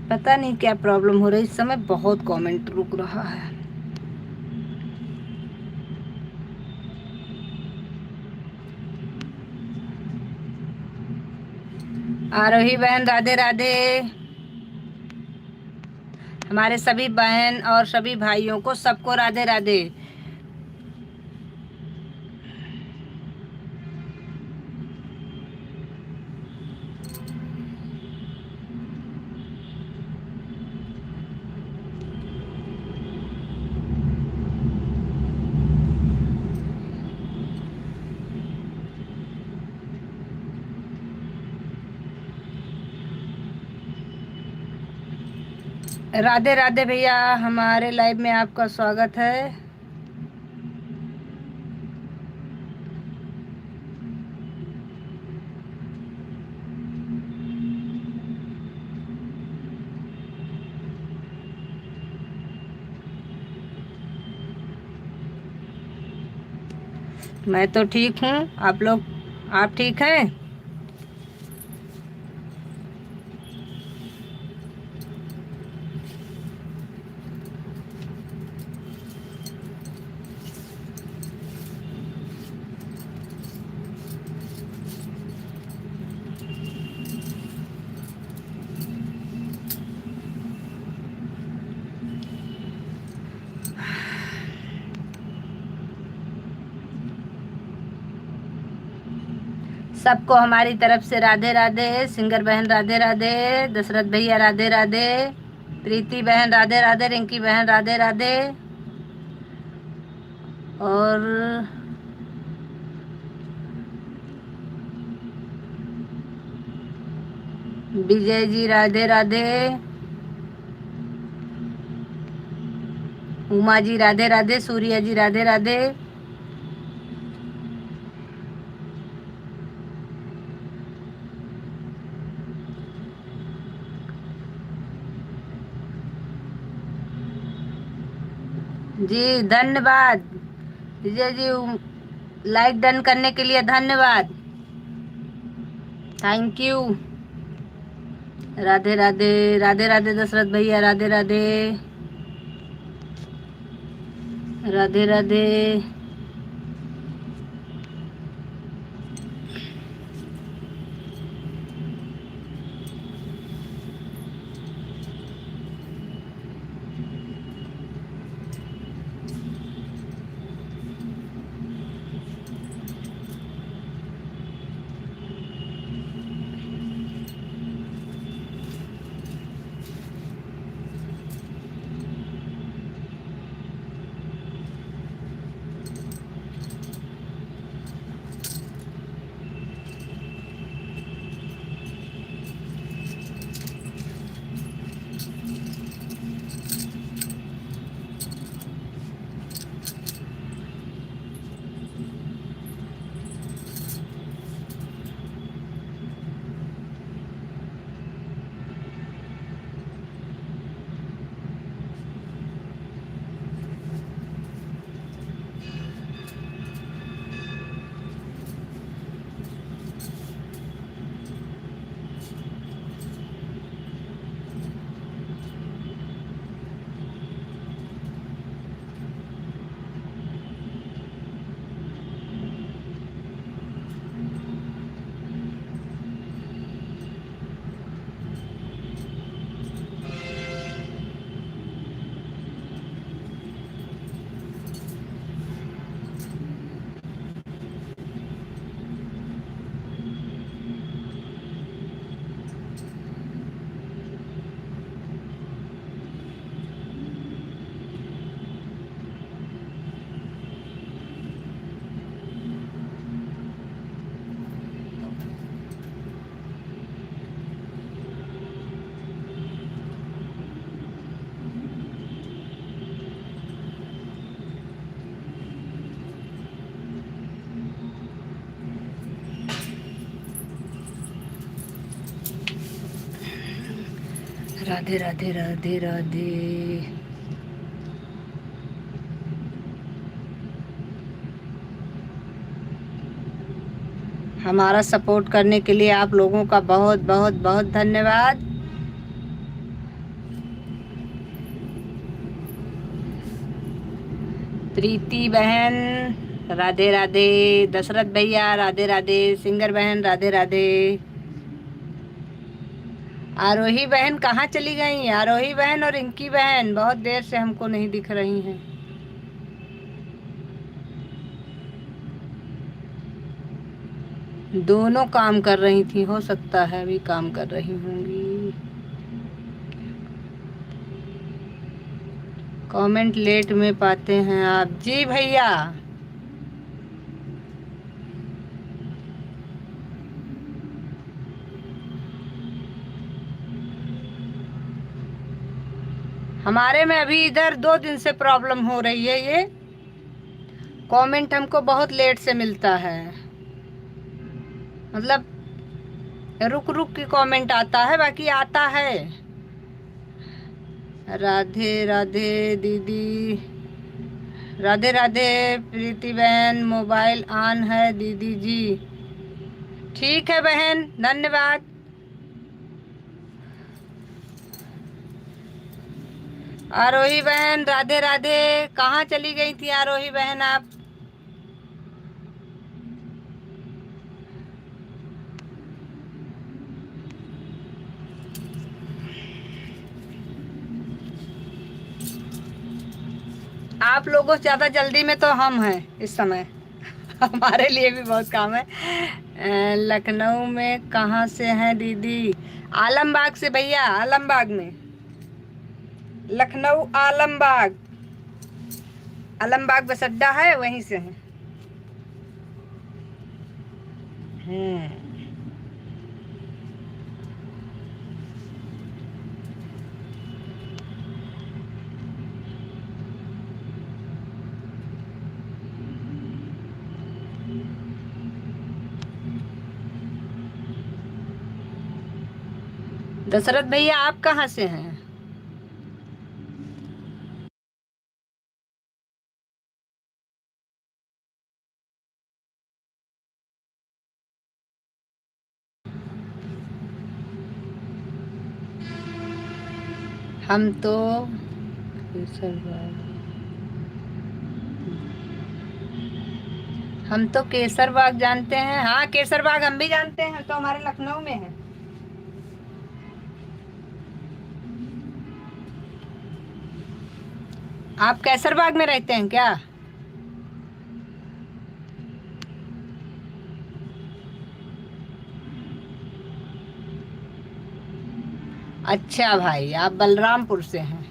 पता नहीं क्या प्रॉब्लम हो रही, इस समय बहुत कमेंट रुक रहा है। आरोही बहन राधे राधे। हमारे सभी बहन और सभी भाइयों को, सबको राधे राधे। राधे राधे भैया, हमारे लाइव में आपका स्वागत है। मैं तो ठीक हूँ, आप लोग, आप ठीक हैं? सबको हमारी तरफ से राधे राधे। सिंगर बहन राधे राधे, दशरथ भैया राधे राधे, प्रीति बहन राधे राधे, रिंकी बहन राधे राधे, और विजय जी राधे राधे, उमा जी राधे राधे, सूर्या जी राधे राधे। जी धन्यवाद विजय जी, लाइक डन करने के लिए धन्यवाद, थैंक यू। राधे राधे, राधे राधे दशरथ भैया, राधे राधे, राधे राधे। राधे राधे राधे राधे। हमारा सपोर्ट करने के लिए आप लोगों का बहुत बहुत बहुत धन्यवाद। प्रीति बहन राधे राधे, दशरथ भैया राधे राधे, सिंगर बहन राधे राधे। आरोही बहन कहाँ चली गई? आरोही बहन और इनकी बहन बहुत देर से हमको नहीं दिख रही हैं। दोनों काम कर रही थी, हो सकता है अभी काम कर रही होंगी। कमेंट लेट में पाते हैं आप जी भैया। हमारे में अभी इधर 2 दिन से प्रॉब्लम हो रही है। ये कमेंट हमको बहुत लेट से मिलता है, मतलब रुक रुक के कमेंट आता है, बाकी आता है। राधे राधे दीदी, राधे राधे प्रीति बहन। मोबाइल ऑन है दीदी जी। ठीक है बहन, धन्यवाद। आरोही बहन राधे राधे। कहाँ चली गई थी आरोही बहन आप? आप लोगों से ज्यादा जल्दी में तो हम हैं इस समय। हमारे लिए भी बहुत काम है। लखनऊ में कहाँ से हैं दीदी? आलमबाग से भैया, आलमबाग में। लखनऊ आलमबाग, आलमबाग बस अड्डा है, वहीं से हैं। दशरथ भैया आप कहाँ से हैं? हम तो केसर बाग हम तो केसर बाग जानते हैं। हाँ, केसर बाग हम भी जानते हैं, तो हमारे लखनऊ में है। आप कैसर बाग में रहते हैं क्या? अच्छा भाई, आप बलरामपुर से हैं।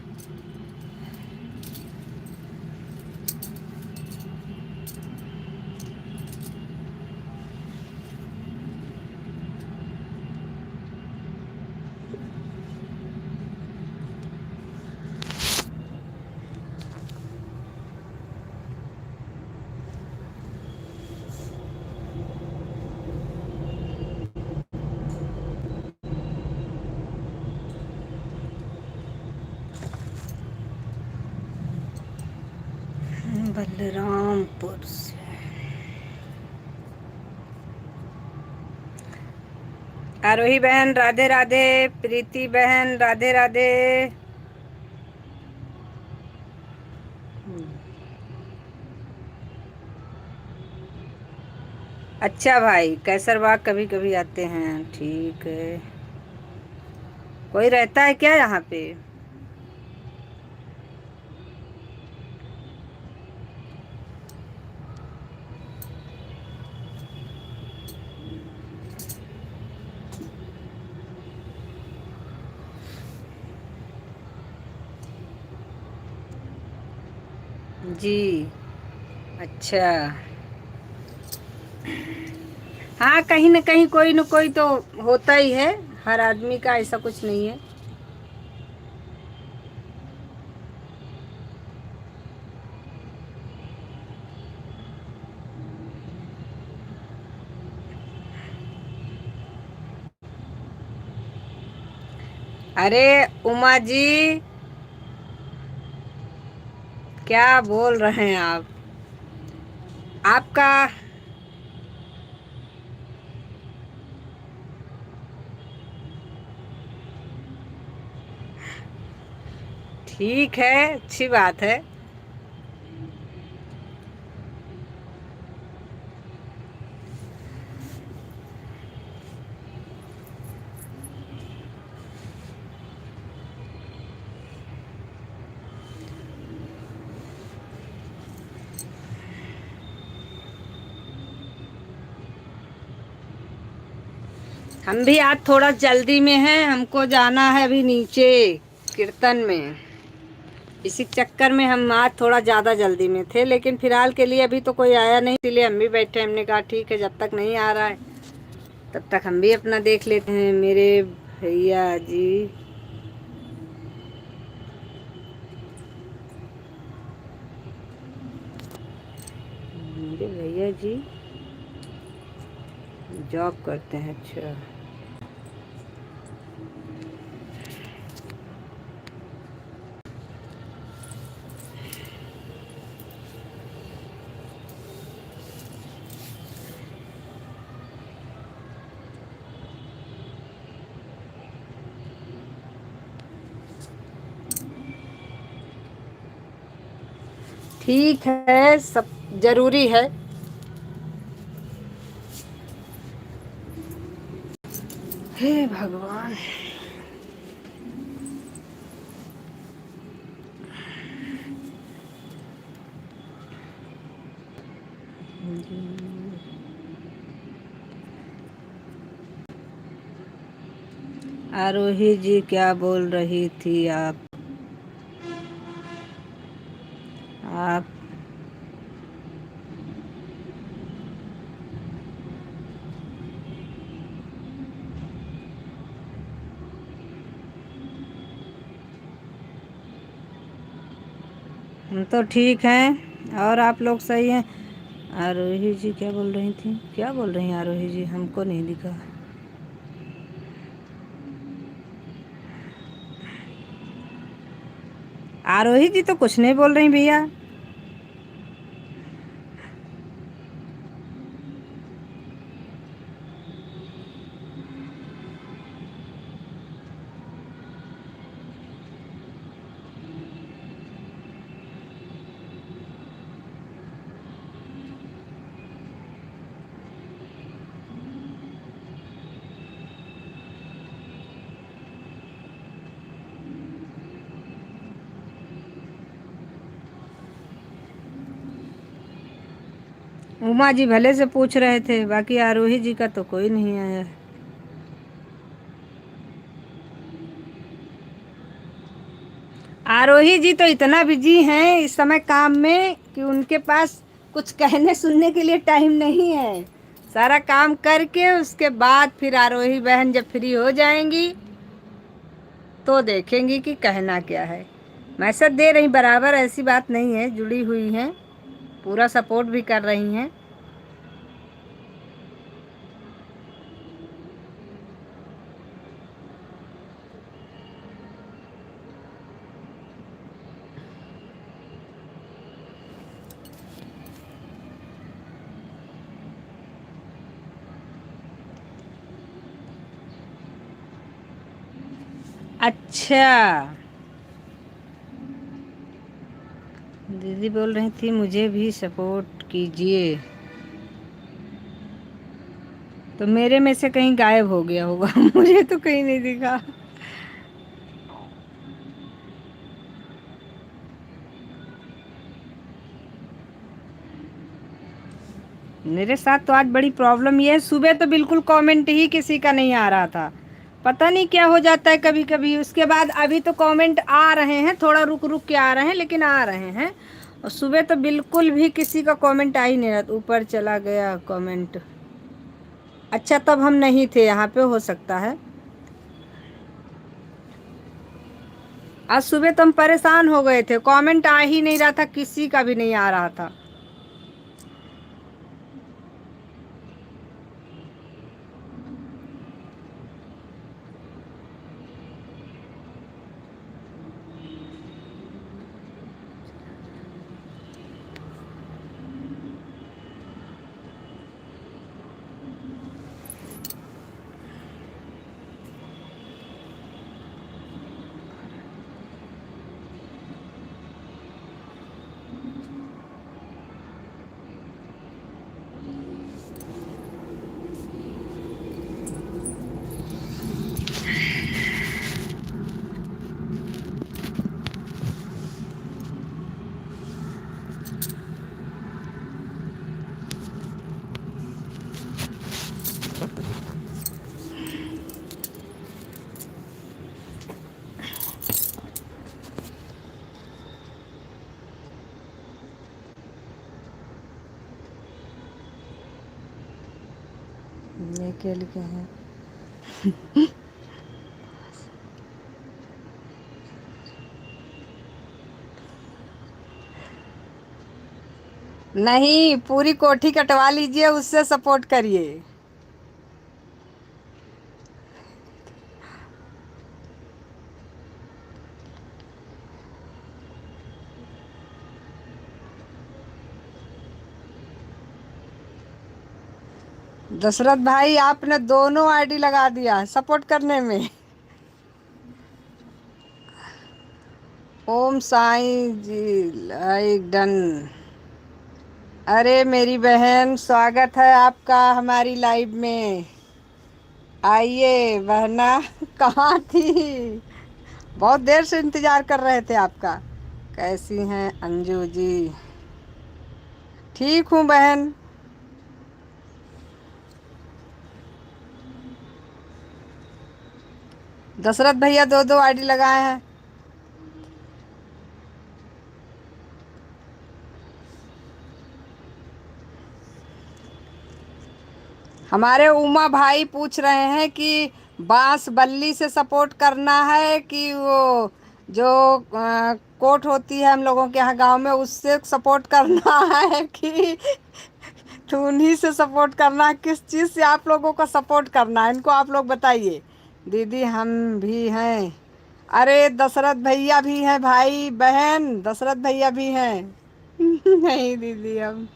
बलरामपुर से। आरोही बहन राधे राधे, प्रीति बहन राधे राधे। अच्छा भाई, कैसर बाग कभी कभी आते हैं, ठीक है। कोई रहता है क्या यहाँ पे? जी, अच्छा। हाँ, कहीं न कहीं कोई न कोई तो होता ही है। हर आदमी का ऐसा कुछ नहीं है। अरे उमा जी, क्या बोल रहे हैं आप? आपका ठीक है, अच्छी बात है। हम भी आज थोड़ा जल्दी में हैं, हमको जाना है अभी नीचे कीर्तन में। इसी चक्कर में हम आज थोड़ा ज़्यादा जल्दी में थे, लेकिन फ़िलहाल के लिए अभी तो कोई आया नहीं, इसलिए हम भी बैठे। हमने कहा ठीक है, जब तक नहीं आ रहा है तब तक हम भी अपना देख लेते हैं। मेरे भैया जी, मेरे भैया जी जॉब करते हैं। अच्छा, ठीक है, सब जरूरी है। हे भगवान। आरोही जी, क्या बोल रही थी आप? हम तो ठीक हैं, और आप लोग सही हैं? आरोही जी क्या बोल रही थी? क्या बोल रही हैं आरोही जी? हमको नहीं दिखा। आरोही जी तो कुछ नहीं बोल रही भैया। उमा जी भले से पूछ रहे थे, बाकी आरोही जी का तो कोई नहीं आया है। आरोही जी तो इतना बिजी हैं इस समय काम में कि उनके पास कुछ कहने सुनने के लिए टाइम नहीं है। सारा काम करके उसके बाद फिर आरोही बहन जब फ्री हो जाएंगी तो देखेंगी कि कहना क्या है। मैसेज दे रही बराबर, ऐसी बात नहीं है, जुड़ी हुई हैं, पूरा सपोर्ट भी कर रही हैं। अच्छा, दीदी बोल रही थी मुझे भी सपोर्ट कीजिए, तो मेरे में से कहीं गायब हो गया होगा। मुझे तो कहीं नहीं दिखा। मेरे साथ तो आज बड़ी प्रॉब्लम ये है, सुबह तो बिल्कुल कमेंट ही किसी का नहीं आ रहा था, पता नहीं क्या हो जाता है कभी कभी। उसके बाद अभी तो कमेंट आ रहे हैं, थोड़ा रुक रुक के आ रहे हैं लेकिन आ रहे हैं। और सुबह तो बिल्कुल भी किसी का कमेंट आ ही नहीं रहा। ऊपर चला गया कमेंट। अच्छा, तब हम नहीं थे यहाँ पे, हो सकता है। आज सुबह तो हम परेशान हो गए थे, कमेंट आ ही नहीं रहा था, किसी का भी नहीं आ रहा था। ये क्या लिखा है? नहीं, पूरी कोठी कटवा लीजिए, उससे सपोर्ट करिए। दशरथ भाई, आपने दोनों आईडी लगा दिया सपोर्ट करने में। ओम साईं जी, लाइक डन। अरे मेरी बहन, स्वागत है आपका हमारी लाइव में। आइए बहना। कहाँ थी? बहुत देर से इंतजार कर रहे थे आपका। कैसी हैं अंजू जी? ठीक हूँ बहन। दशरथ भैया दो दो आईडी लगाए हैं। हमारे उमा भाई पूछ रहे हैं कि बांस बल्ली से सपोर्ट करना है कि वो जो कोट होती है हम लोगों के यहाँ गांव में, उससे सपोर्ट करना है कि उन्हीं से सपोर्ट करना है? किस चीज़ से आप लोगों को सपोर्ट करना है, इनको आप लोग बताइए। दीदी हम भी हैं। अरे दशरथ भैया भी हैं भाई बहन, दशरथ भैया भी हैं। नहीं दीदी, हम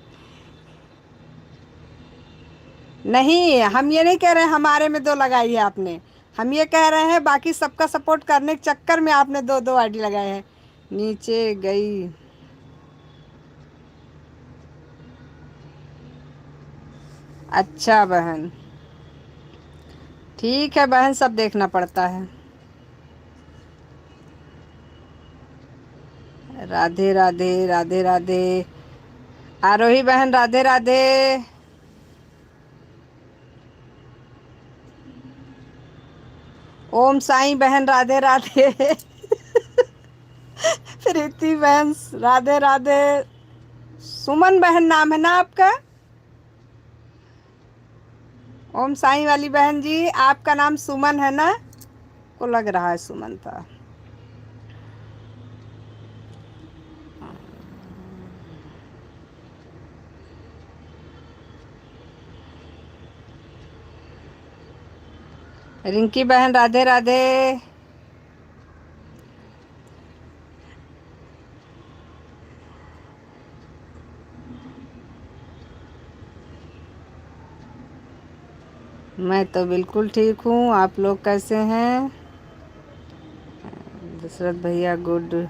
नहीं, हम ये नहीं कह रहे हैं हमारे में दो लगाई है आपने। हम ये कह रहे हैं बाकी सबका सपोर्ट करने के चक्कर में आपने दो दो आईडी लगाए हैं। नीचे गई। अच्छा बहन, ठीक है बहन, सब देखना पड़ता है। राधे राधे, राधे राधे। आरोही बहन राधे राधे। ओम साईं बहन राधे राधे। प्रीति बहन राधे राधे। सुमन बहन नाम है ना आपका? ओम साईं वाली बहन जी, आपका नाम सुमन है ना? को लग रहा है सुमन था। रिंकी बहन राधे राधे। मैं तो बिल्कुल ठीक हूँ, आप लोग कैसे हैं? दशरथ भैया गुड।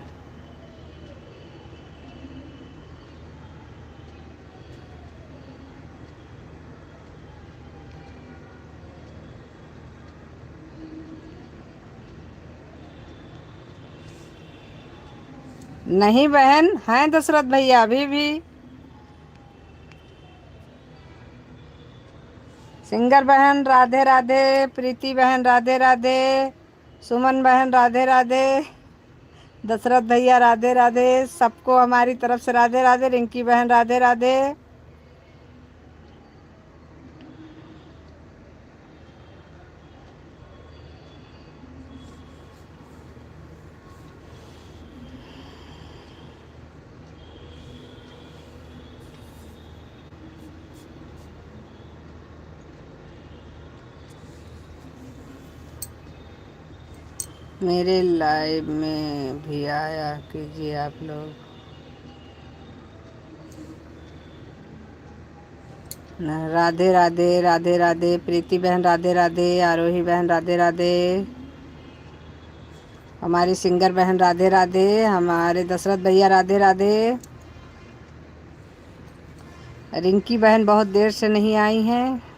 नहीं बहन, हैं दशरथ भैया अभी भी। सिंगर बहन राधे राधे। प्रीति बहन राधे राधे। सुमन बहन राधे राधे। दशरथ भैया राधे राधे। सबको हमारी तरफ से राधे राधे। रिंकी बहन राधे राधे। मेरे लाइव में भी आया कीजिए आप लोग। राधे राधे राधे राधे। प्रीति बहन राधे राधे। आरोही बहन राधे राधे। हमारी सिंगर बहन राधे राधे। हमारे दशरथ भैया राधे राधे। रिंकी बहन बहुत देर से नहीं आई हैं।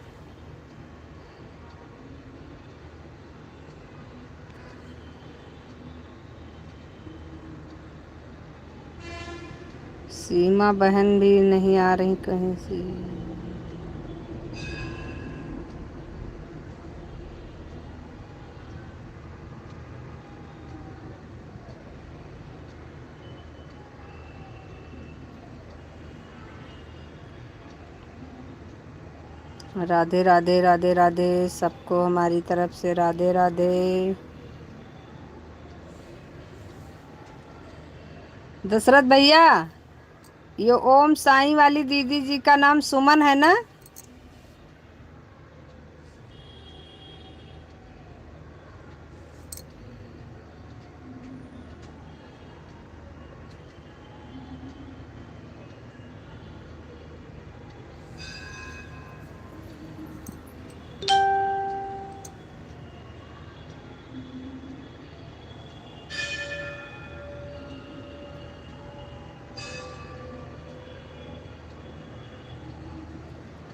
सीमा बहन भी नहीं आ रही कहीं से। राधे राधे राधे राधे। सबको हमारी तरफ से राधे राधे। दशरथ भैया, ये ओम साईं वाली दीदी जी का नाम सुमन है ना?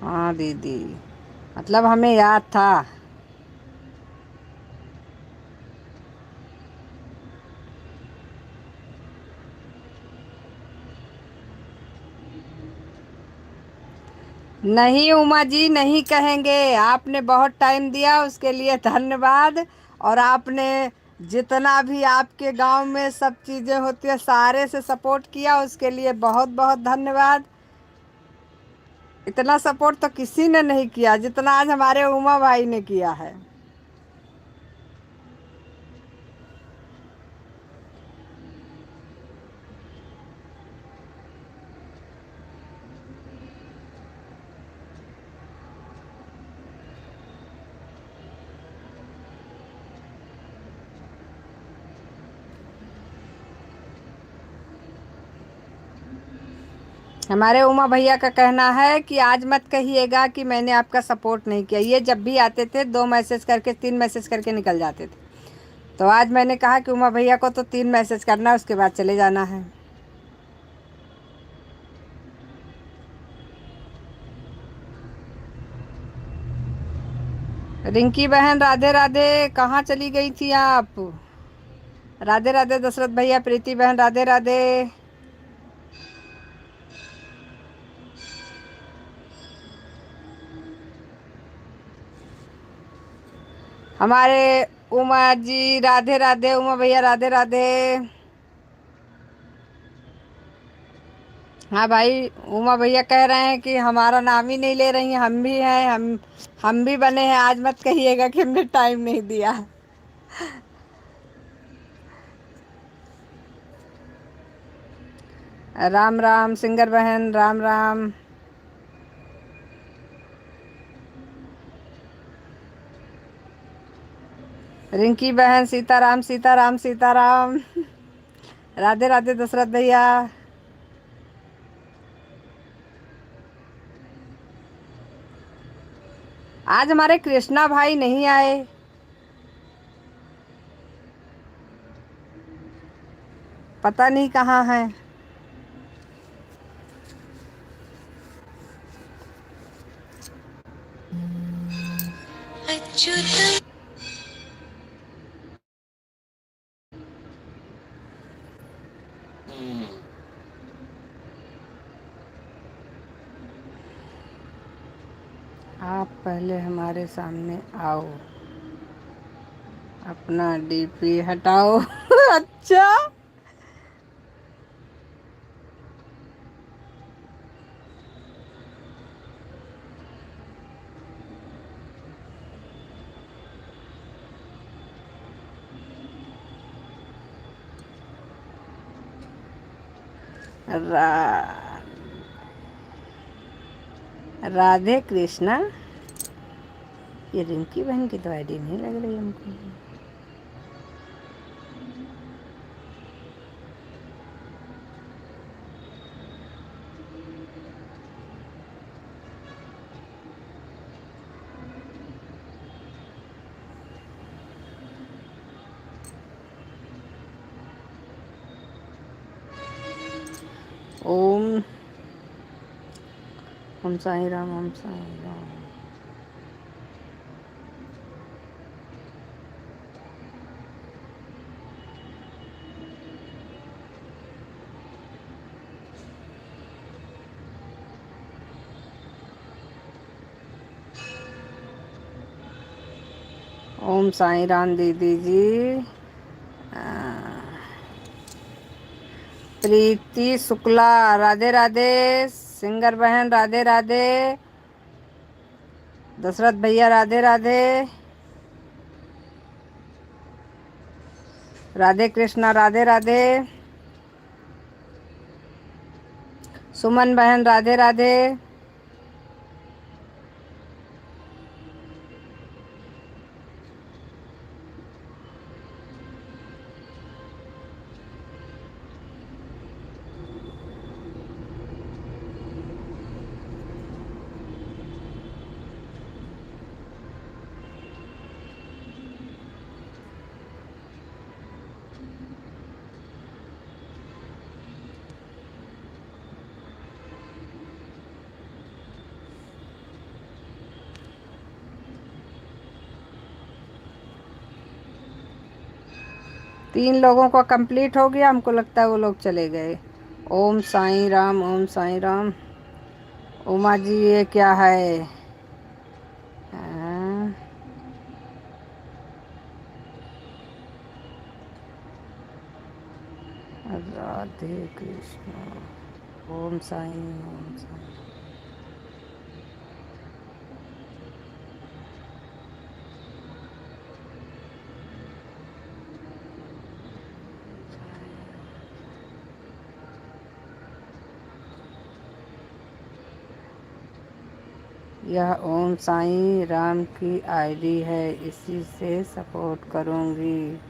हाँ दीदी, मतलब हमें याद था। नहीं उमा जी, नहीं कहेंगे। आपने बहुत टाइम दिया, उसके लिए धन्यवाद। और आपने जितना भी आपके गांव में सब चीज़ें होती है सारे से सपोर्ट किया, उसके लिए बहुत बहुत धन्यवाद। इतना सपोर्ट तो किसी ने नहीं किया जितना आज हमारे उमा भाई ने किया है। हमारे उमा भैया का कहना है कि आज मत कहिएगा कि मैंने आपका सपोर्ट नहीं किया। ये जब भी आते थे 2 मैसेज करके 3 मैसेज करके निकल जाते थे। तो आज मैंने कहा कि उमा भैया को तो 3 मैसेज करना है, उसके बाद चले जाना है। रिंकी बहन राधे राधे। कहाँ चली गई थी आप? राधे राधे दशरथ भैया। प्रीति बहन राधे राधे। हमारे उमा जी राधे राधे, उमा भैया राधे राधे। हाँ भाई, उमा भैया कह रहे हैं कि हमारा नाम ही नहीं ले रही हैं, हम भी हैं, हम भी बने हैं, आज मत कहिएगा कि हमने टाइम नहीं दिया। राम राम सिंगर बहन, राम राम। रिंकी बहन, सीताराम सीताराम सीताराम। राधे राधे दशरथ भैया। आज हमारे कृष्णा भाई नहीं आए। पता नहीं कहाँ हैं। अच्युतम् आप पहले हमारे सामने आओ, अपना डीपी हटाओ। अच्छा, रा, राधे कृष्णा। ये रिंकी बहन की तो आईडी नहीं लग रही हमको। ओम ओम साई राम, ओम साई राम। ओम साई राम दीदी जी। आ, प्रीति शुक्ला राधे राधे। सिंगर बहन राधे राधे। दशरथ भैया राधे राधे। राधे कृष्णा राधे राधे। सुमन बहन राधे राधे। तीन लोगों का कंप्लीट हो गया, हमको लगता है वो लोग चले गए। ओम साईं राम, ओम साईं राम। उमा जी ये क्या है? हाँ, राधे कृष्ण। ओम साईं, ओम साईं। यह ओम साईं राम की आईडी है, इसी से सपोर्ट करूंगी।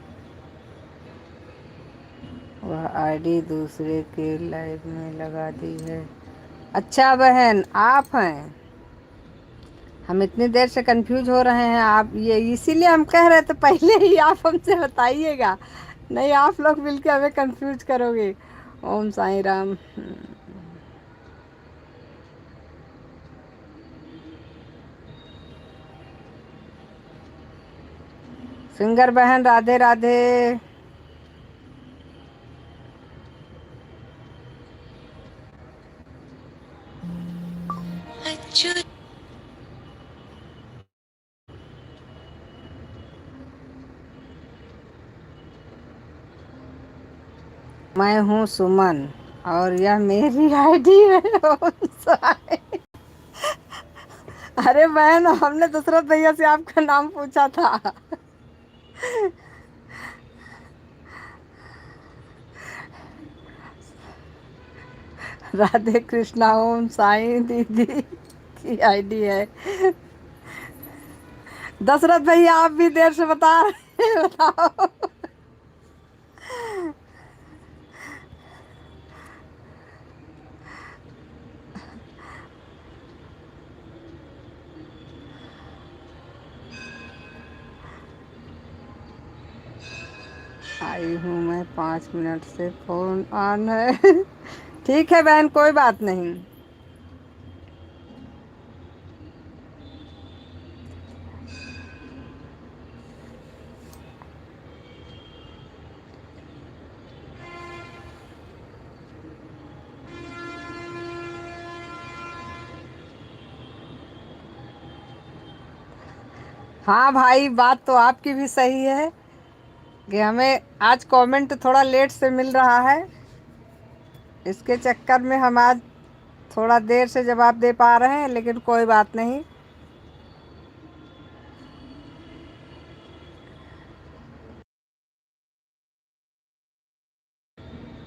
वह आईडी दूसरे के लाइव में लगा दी है। अच्छा बहन, आप हैं? हम इतनी देर से कंफ्यूज हो रहे हैं, आप ये इसीलिए हम कह रहे थे पहले ही आप हमसे बताइएगा, नहीं आप लोग मिलकर हमें कंफ्यूज करोगे। ओम साईं राम। सिंगर बहन राधे राधे। अच्युत मैं हूँ सुमन और यह मेरी आईडी है। अरे बहन, हमने दशरथ भैया से आपका नाम पूछा था। राधे कृष्णा ओम साईं दीदी की आईडी है। दशरथ भैया आप भी देर से बता रहे हैं, बताओ। आई हूँ मैं, 5 मिनट से फोन ऑन है। ठीक है बहन, कोई बात नहीं। हाँ भाई, बात तो आपकी भी सही है कि हमें आज कमेंट थोड़ा लेट से मिल रहा है। इसके चक्कर में हम आज थोड़ा देर से जवाब दे पा रहे हैं, लेकिन कोई बात नहीं।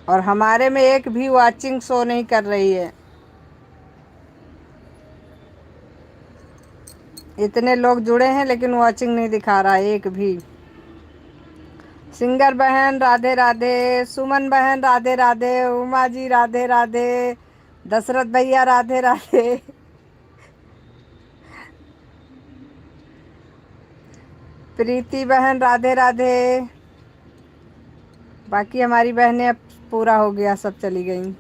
और हमारे में एक भी वाचिंग शो नहीं कर रही है। इतने लोग जुड़े हैं लेकिन वाचिंग नहीं दिखा रहा है एक भी। सिंगर बहन राधे राधे, सुमन बहन राधे राधे, उमा जी राधे राधे, दशरथ भैया राधे राधे। प्रीति बहन राधे राधे। बाकी हमारी बहनें अब पूरा हो गया, सब चली गई।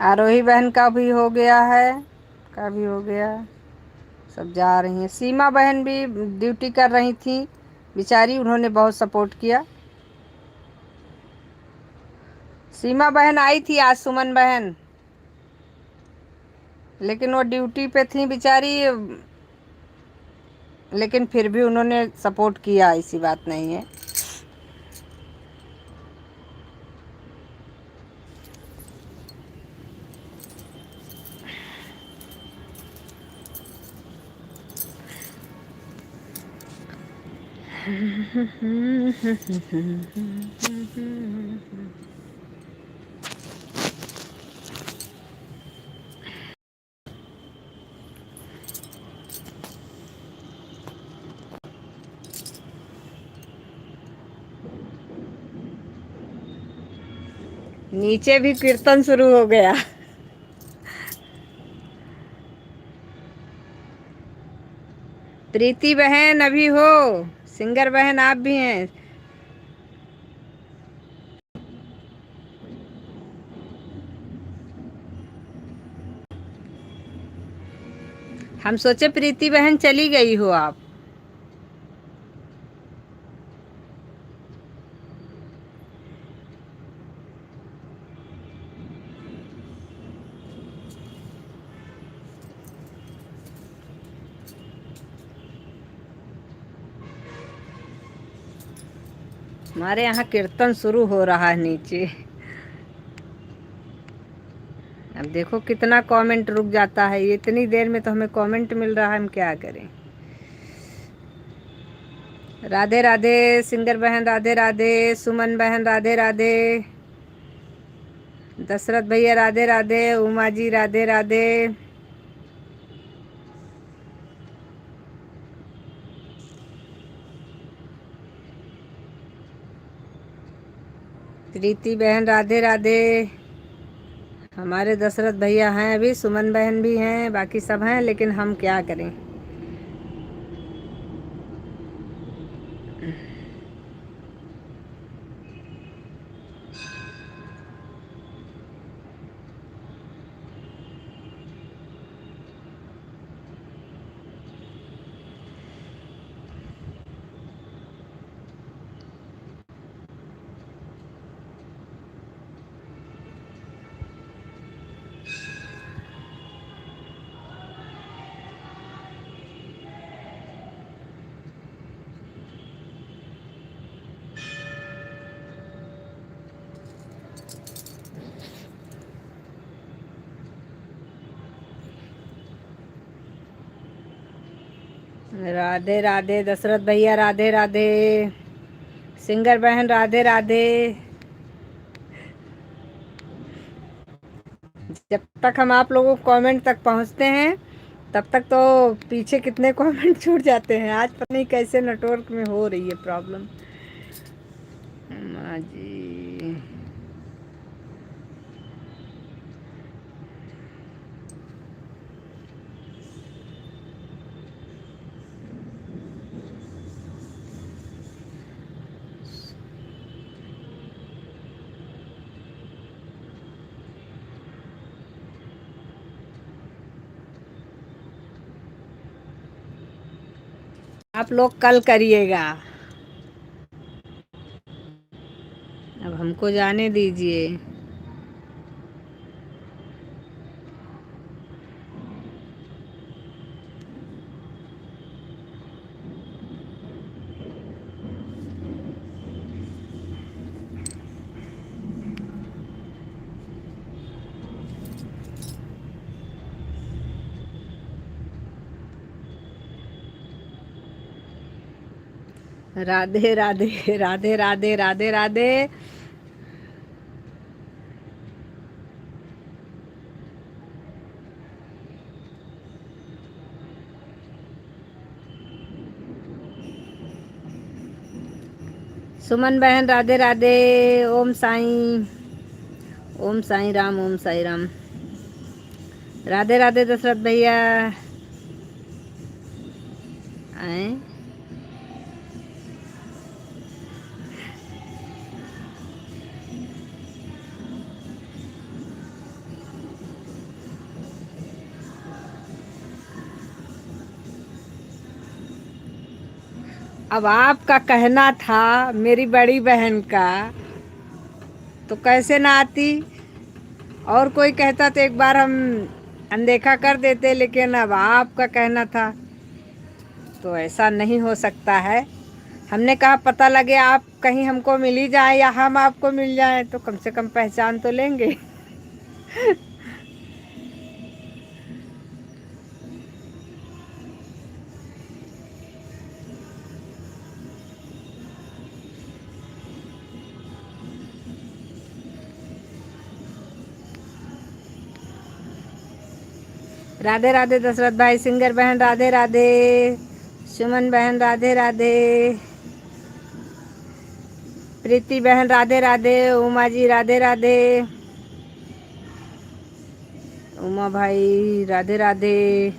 आरोही बहन का भी हो गया है, का भी हो गया। सब जा रही हैं। सीमा बहन भी ड्यूटी कर रही थी बेचारी, उन्होंने बहुत सपोर्ट किया। सीमा बहन आई थी आज, सुमन बहन, लेकिन वो ड्यूटी पे थी बेचारी। लेकिन फिर भी उन्होंने सपोर्ट किया, ऐसी बात नहीं है। नीचे भी कीर्तन शुरू हो गया। प्रीति बहन अभी हो, सिंगर बहन आप भी हैं। हम सोचे प्रीति बहन चली गई हो आप। हमारे यहाँ कीर्तन शुरू हो रहा है नीचे। अब देखो कितना कमेंट रुक जाता है, इतनी देर में तो हमें कमेंट मिल रहा है, हम क्या करें। राधे राधे सिंगर बहन राधे राधे, सुमन बहन राधे राधे, दशरथ भैया राधे राधे, उमा जी राधे राधे। प्रीति बहन राधे राधे। हमारे दशरथ भैया हैं अभी, सुमन बहन भी हैं, बाकी सब हैं, लेकिन हम क्या करें। राधे राधे दशरथ भैया, राधे राधे। सिंगर बहन, राधे राधे। जब तक हम आप लोगों को कमेंट तक पहुंचते हैं तब तक तो पीछे कितने कमेंट छूट जाते हैं। आज पता नहीं कैसे नेटवर्क में हो रही है प्रॉब्लम। हाँ जी। आप लोग कल करिएगा, अब हमको जाने दीजिए। राधे राधे राधे राधे राधे राधे। सुमन बहन, राधे राधे। ओम साईं, ओम साईं राम, ओम साईं राम। राधे राधे दशरथ भैया। आए अब आपका कहना था मेरी बड़ी बहन का, तो कैसे ना आती। और कोई कहता तो एक बार हम अनदेखा कर देते, लेकिन अब आपका कहना था तो ऐसा नहीं हो सकता है। हमने कहा पता लगे आप कहीं हमको मिल ही जाए या हम आपको मिल जाए तो कम से कम पहचान तो लेंगे। राधे राधे दशरथ भाई। सिंगर बहन, राधे राधे। सुमन बहन, राधे राधे। प्रीति बहन, राधे राधे। उमा जी, राधे राधे। उमा भाई, राधे राधे।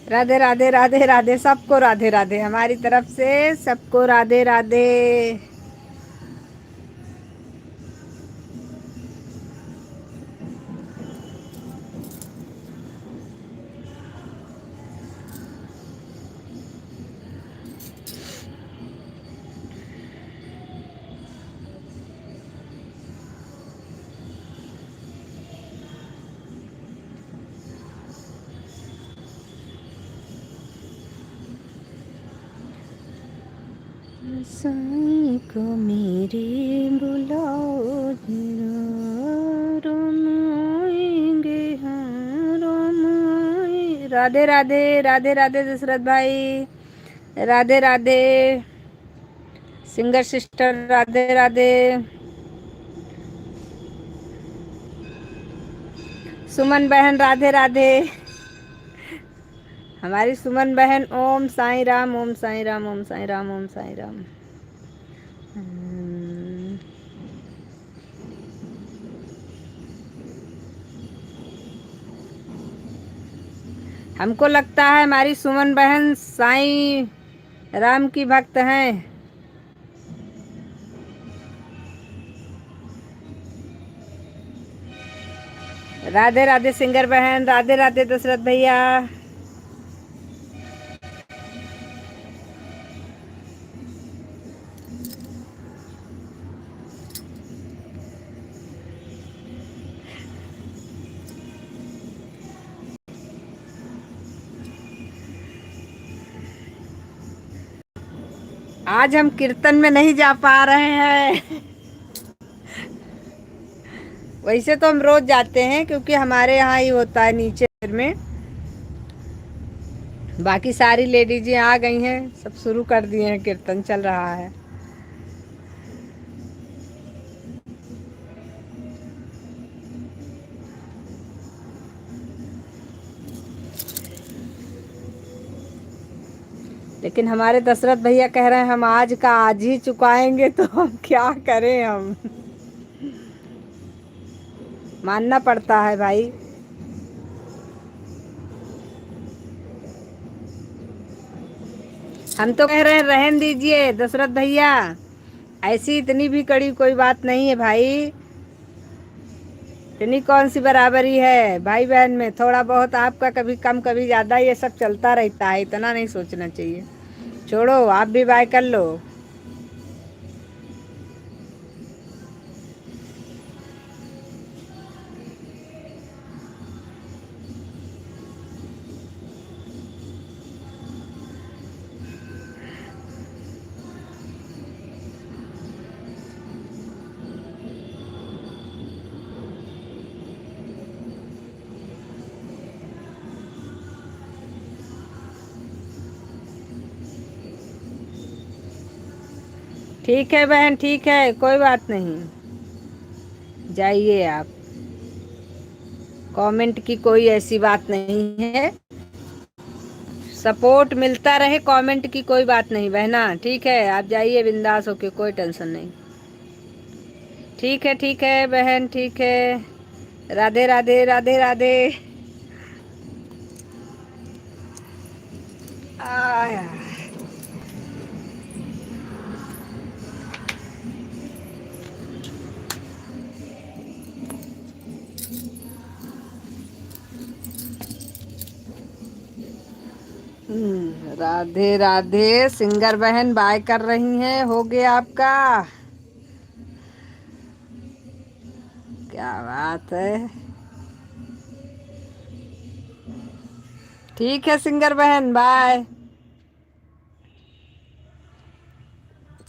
राधे राधे राधे राधे। सबको राधे राधे हमारी तरफ से, सबको राधे राधे। साईं को मेरे बुलाओ जरा, राम आएंगे, हाँ राम आए। राधे राधे राधे राधे दशरथ भाई, राधे राधे। Singer sister, Radhe Radhe. सुमन बहन, राधे राधे। हमारी सुमन बहन, ओम साईं राम, ओम साईं राम, ओम साईं राम, ओम साईं राम। हमको लगता है हमारी सुमन बहन साईं राम की भक्त हैं। राधे राधे सिंगर बहन, राधे राधे दशरथ भैया। आज हम कीर्तन में नहीं जा पा रहे हैं। वैसे तो हम रोज जाते हैं क्योंकि हमारे यहाँ ही होता है नीचे में। बाकी सारी लेडीजें आ गई हैं, सब शुरू कर दिए हैं, कीर्तन चल रहा है। लेकिन हमारे दशरथ भैया कह रहे हैं हम आज का आज ही चुकाएंगे, तो हम क्या करें, हम मानना पड़ता है भाई। हम तो कह रहे हैं रहन दीजिए दशरथ भैया, ऐसी इतनी भी कड़ी कोई बात नहीं है भाई। इतनी कौन सी बराबरी है भाई बहन में, थोड़ा बहुत आपका कभी कम कभी ज़्यादा ये सब चलता रहता है, इतना नहीं सोचना चाहिए। छोड़ो, आप भी बाय कर लो। ठीक है बहन, ठीक है, कोई बात नहीं, जाइए आप। कमेंट की कोई ऐसी बात नहीं है, सपोर्ट मिलता रहे, कमेंट की कोई बात नहीं बहना। ठीक है, आप जाइए बिंदास होके, कोई टेंशन नहीं। ठीक है बहन, ठीक है। राधे राधे, राधे राधे। आया। राधे राधे। सिंगर बहन बाय कर रही हैं, हो गया आपका। क्या बात है। ठीक है सिंगर बहन, बाय।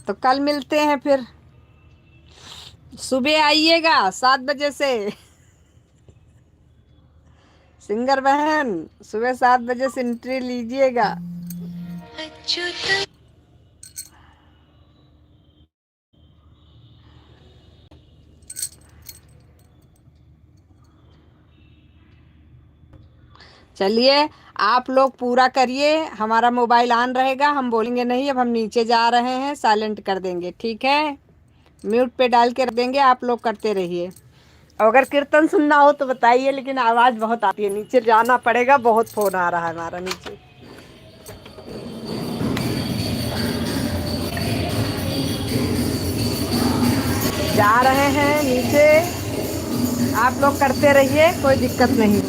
तो कल मिलते हैं फिर, सुबह आइएगा 7 बजे से। सिंगर बहन सुबह 7 बजे से एंट्री लीजिएगा। चलिए, आप लोग पूरा करिए, हमारा मोबाइल ऑन रहेगा, हम बोलेंगे नहीं। अब हम नीचे जा रहे हैं, साइलेंट कर देंगे, ठीक है, म्यूट पे डाल के रख देंगे, आप लोग करते रहिए। अगर कीर्तन सुनना हो तो बताइए, लेकिन आवाज़ बहुत आती है, नीचे जाना पड़ेगा, बहुत फ़ोन आ रहा है हमारा नीचे। जा रहे हैं नीचे, आप लोग करते रहिए, कोई दिक्कत नहीं।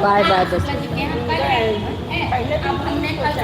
बाय बाय बच्चों। पहले तो हमने कल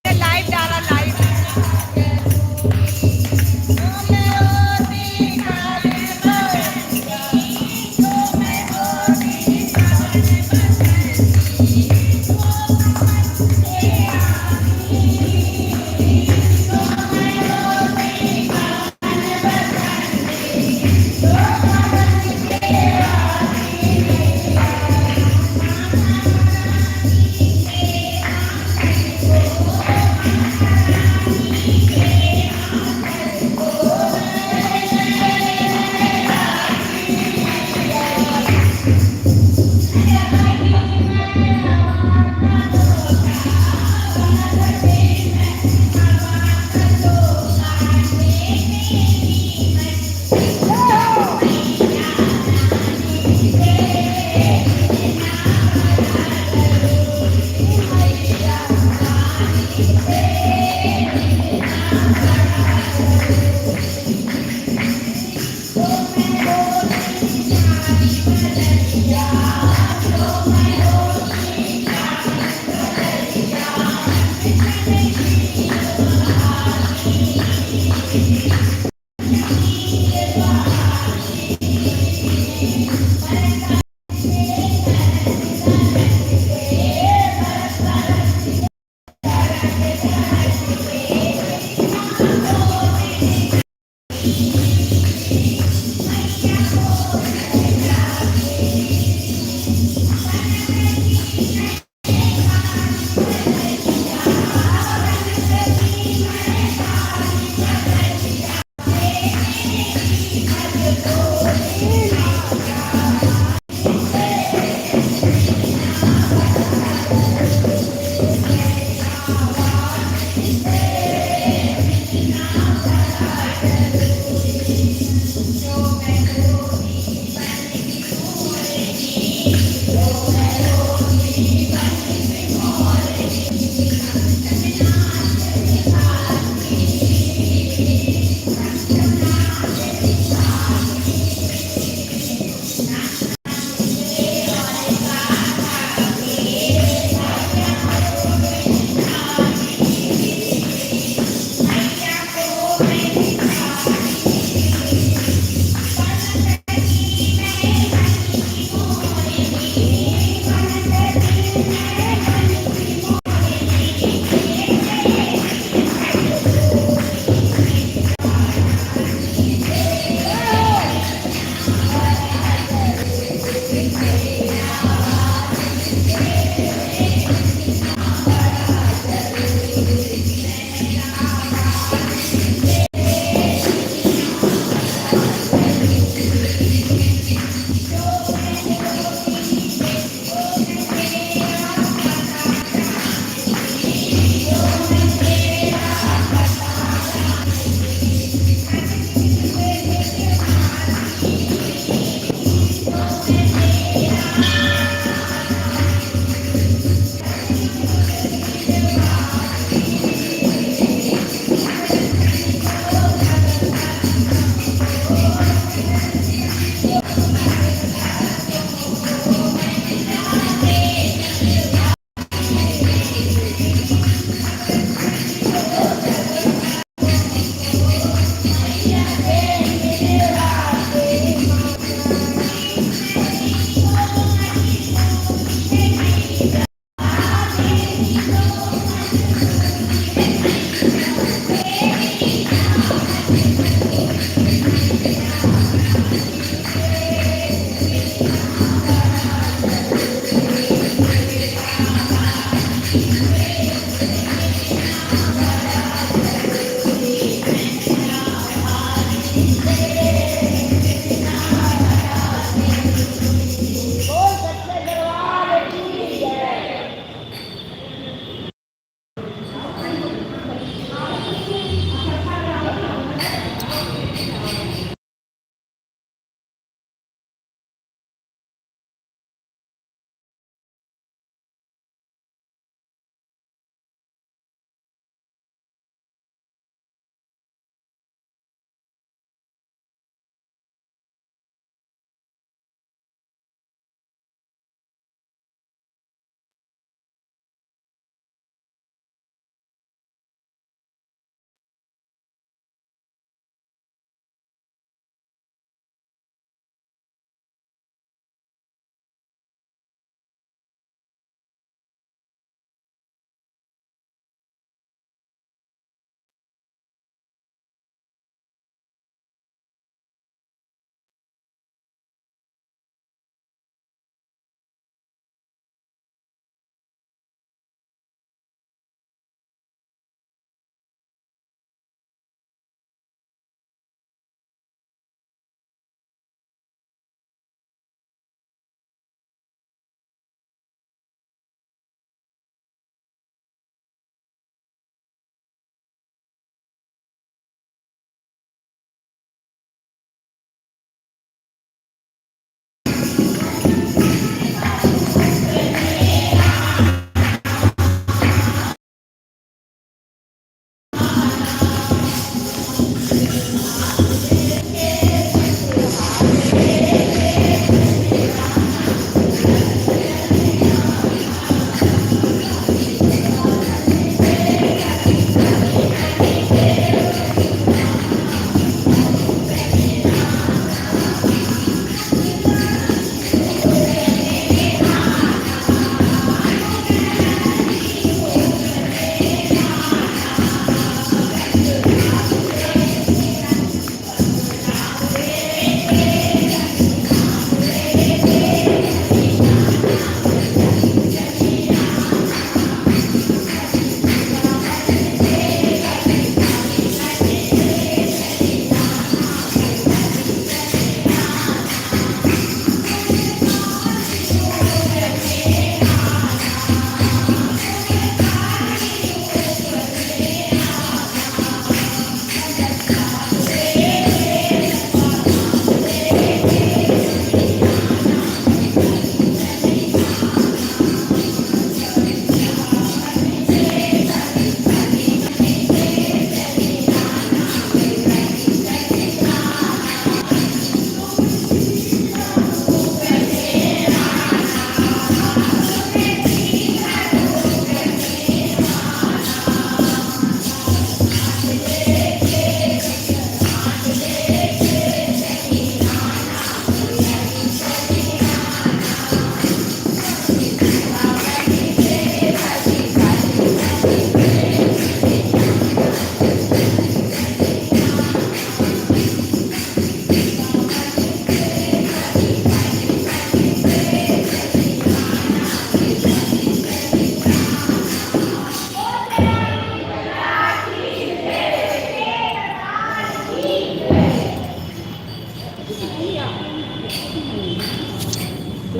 लाइव डाला लाइव।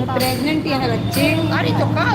प्रेग्नेंट है बच्चे। अरे तो का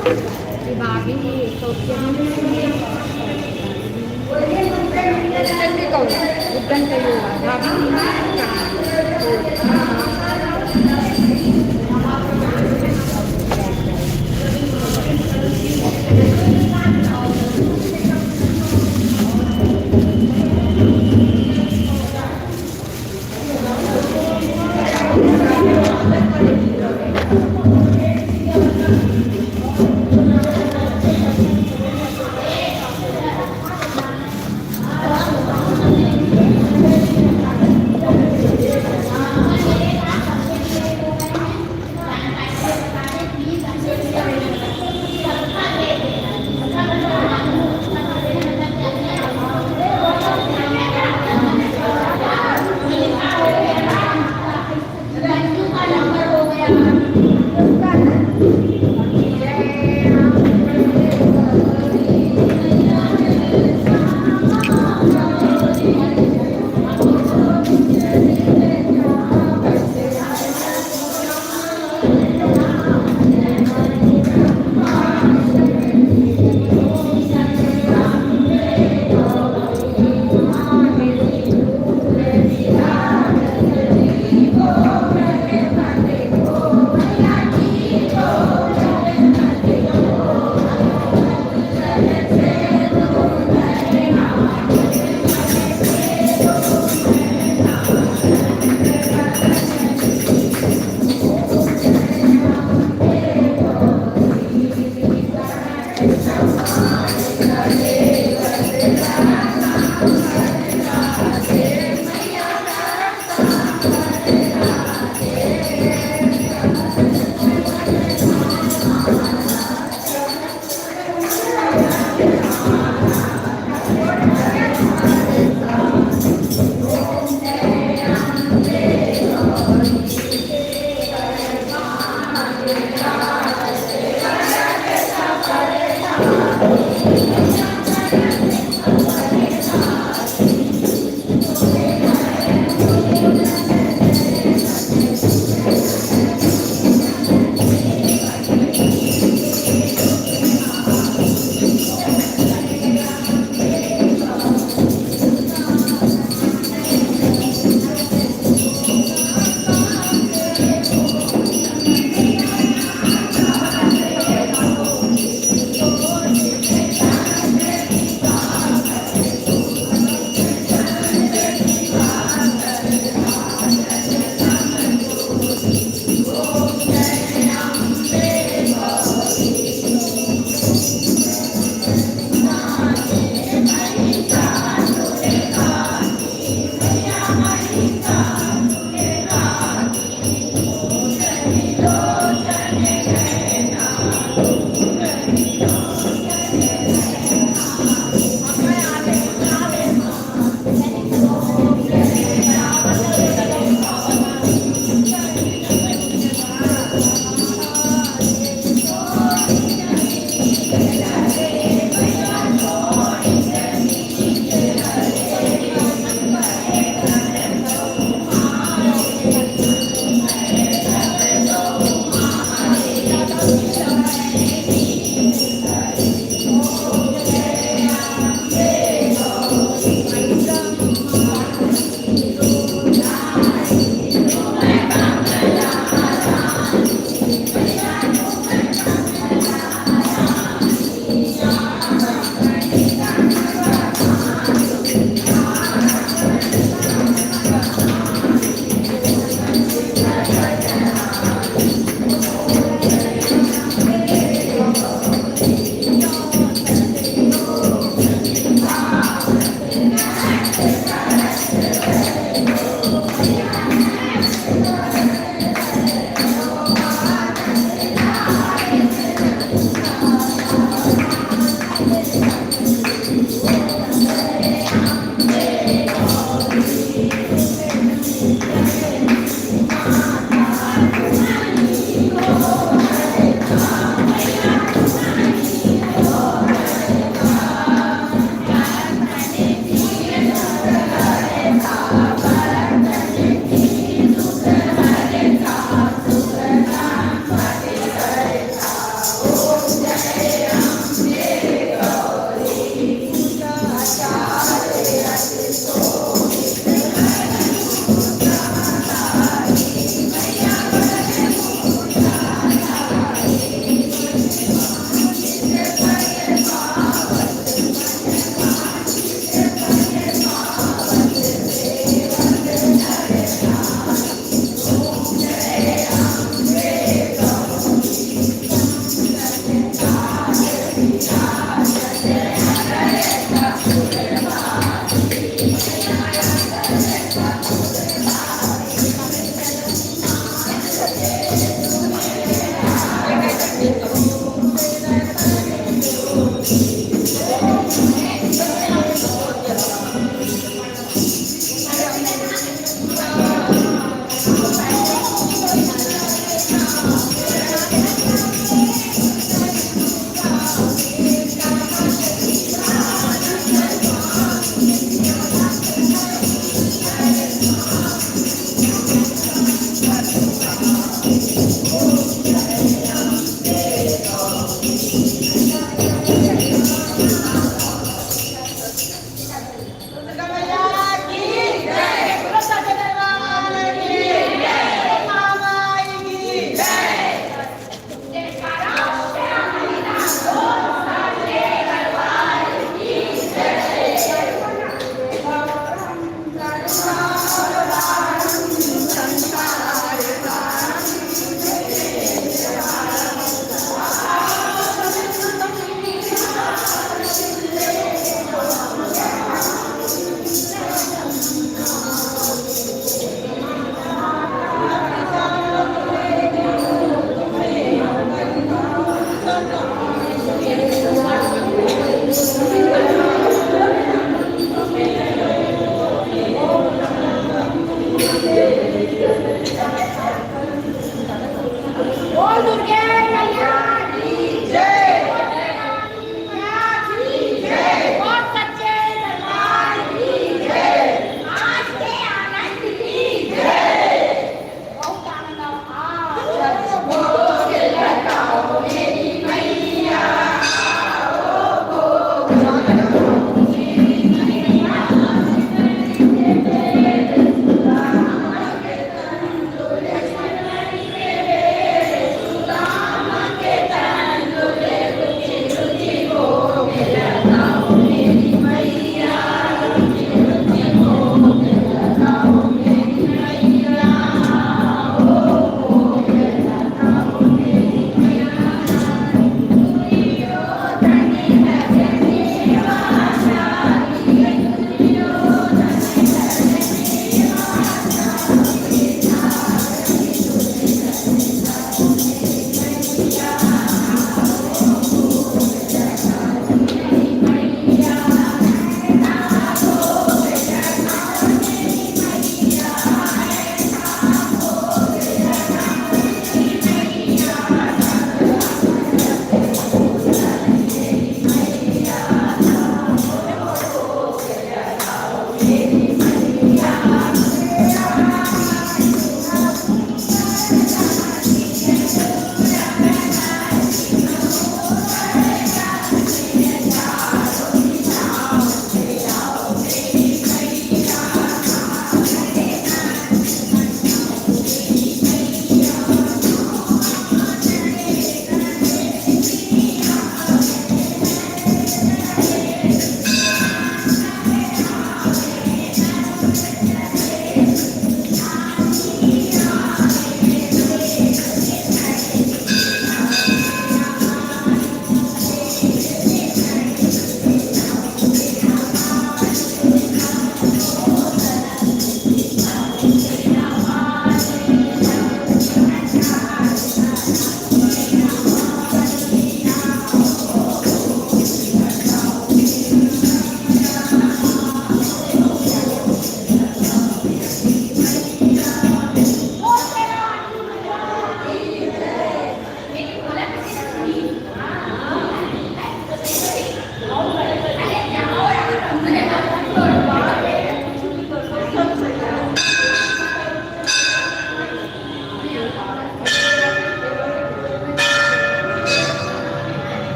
भाभी जल्दी कहो उद्दन चाहिए भाभी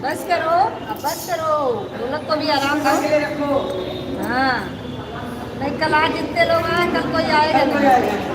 बस करो, अब बस करो, दोनों को भी आराम दो। हाँ, नहीं कल आज जितने लोग आए कल कोई आएगा नहीं।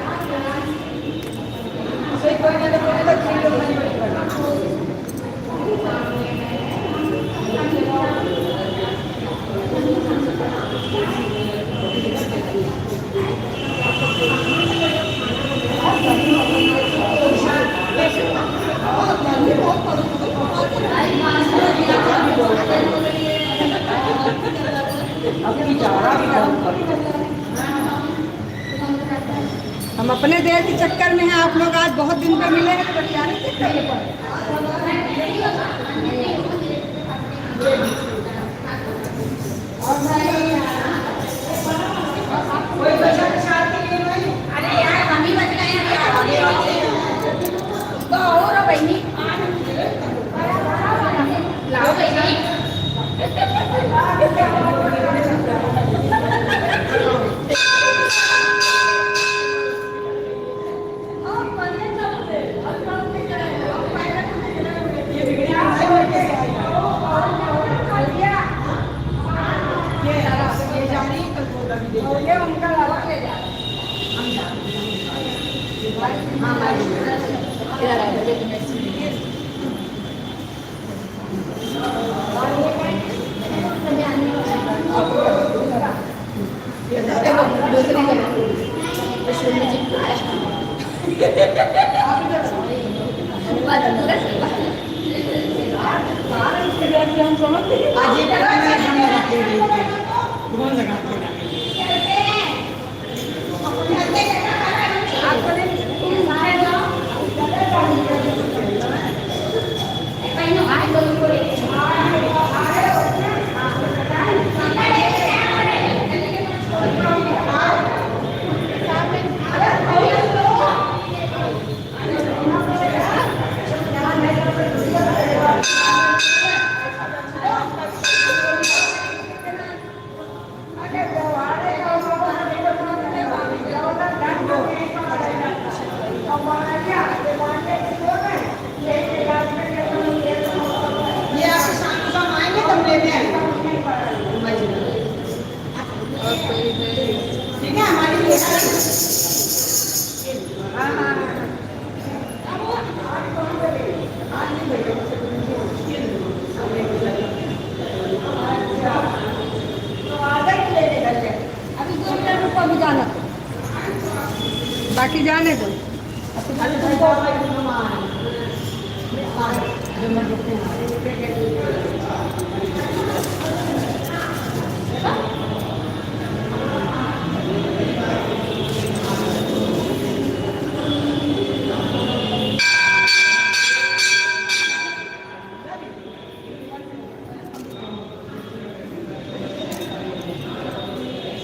हम अपने देर के चक्कर में हैं, आप लोग आज बहुत दिन पर मिले हैं तो बतियाने के चाहिए अभी 2 मिनट रुको, अभी जाना तो बाकी जाने दो।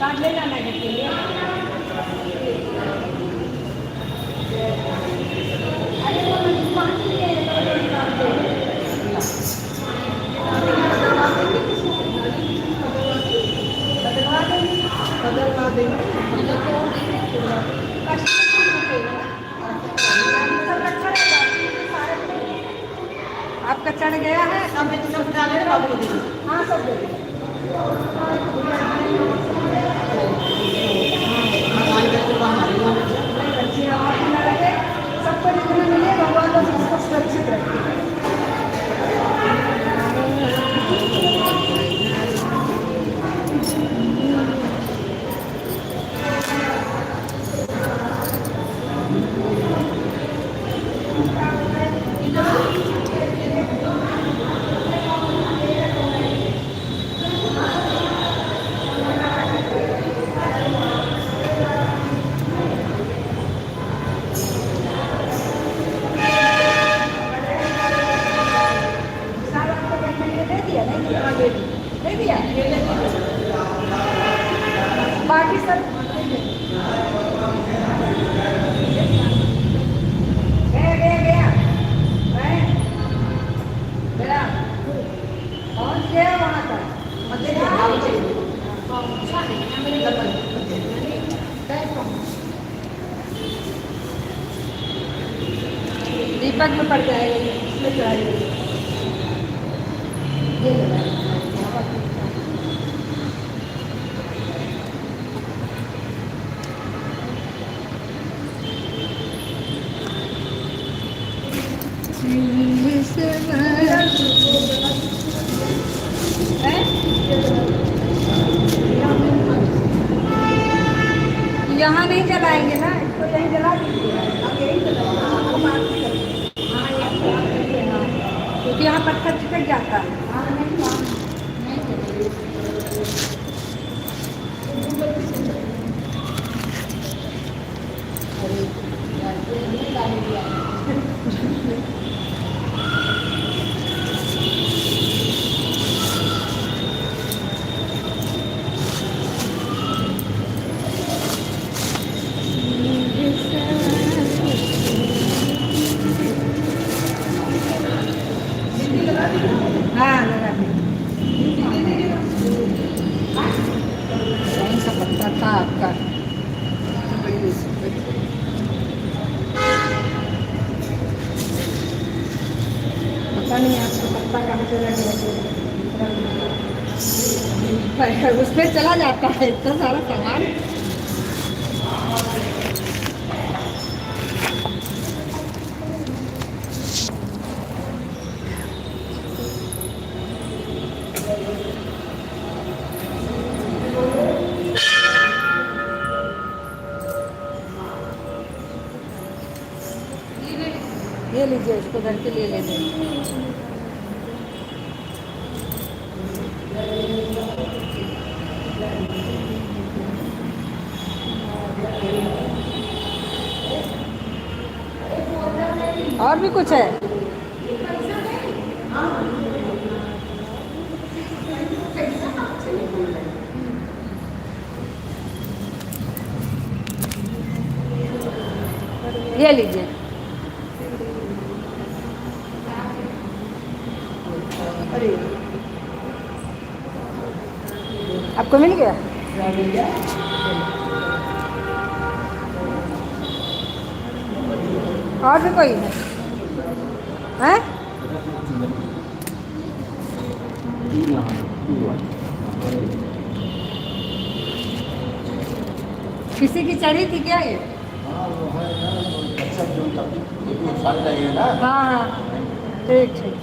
साथ ले जाना है के लिए। अरे वो पानी ले बदलवा देंगे। आपका चढ़ गया है, हाँ सब दे देंगे। सबको जितना मिले भगवान को सबको सुरक्षित रखे। दे दिया बाकी सब गया पहुंच गया वहां तक। दीपक में पड़ जाएगा, इसमें चढ़ाएगा। यहाँ नहीं जलाएंगे ना, इसको यहीं जला दीजिए। अब यहीं जलाएंगे, आपको मार के क्योंकि यहाँ पत्थर चिपक जाता है। हाँ लगा कौन सा पत्ता था आपका? पता नहीं आपका पत्ता कहाँ चला गया, उसमें चला जाता है इतना सारा सामान। ये लीजिए, इसको धर के ले लेंगे। और भी कुछ है? ये लीजिए। आपको मिल गया? और भी कोई है? किसी की चढ़ी थी क्या ये? हाँ हाँ, ठीक ठीक।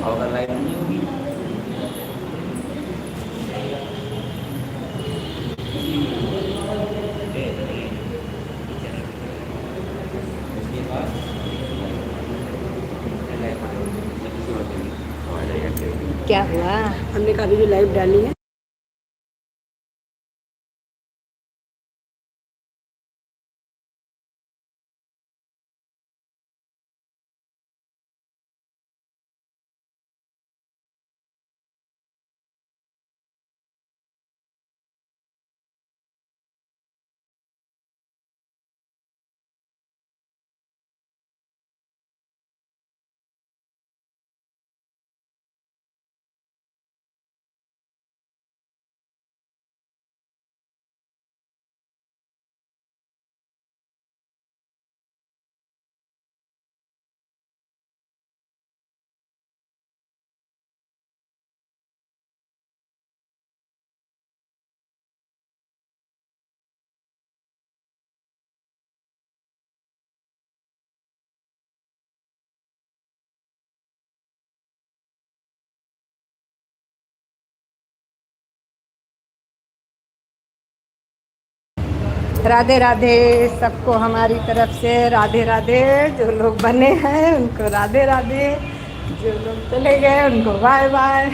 और लाइन नहीं होगी। उसके बाद क्या हुआ? हमने कहा अभी जो लाइव डाली है राधे राधे सबको हमारी तरफ से राधे राधे। जो लोग बने हैं उनको राधे राधे, जो लोग चले गए उनको बाय बाय।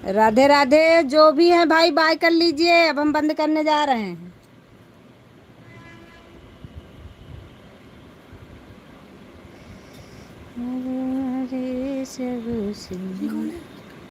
राधे राधे। जो भी है भाई बाय कर लीजिए, अब हम बंद करने जा रहे हैं। हरे सब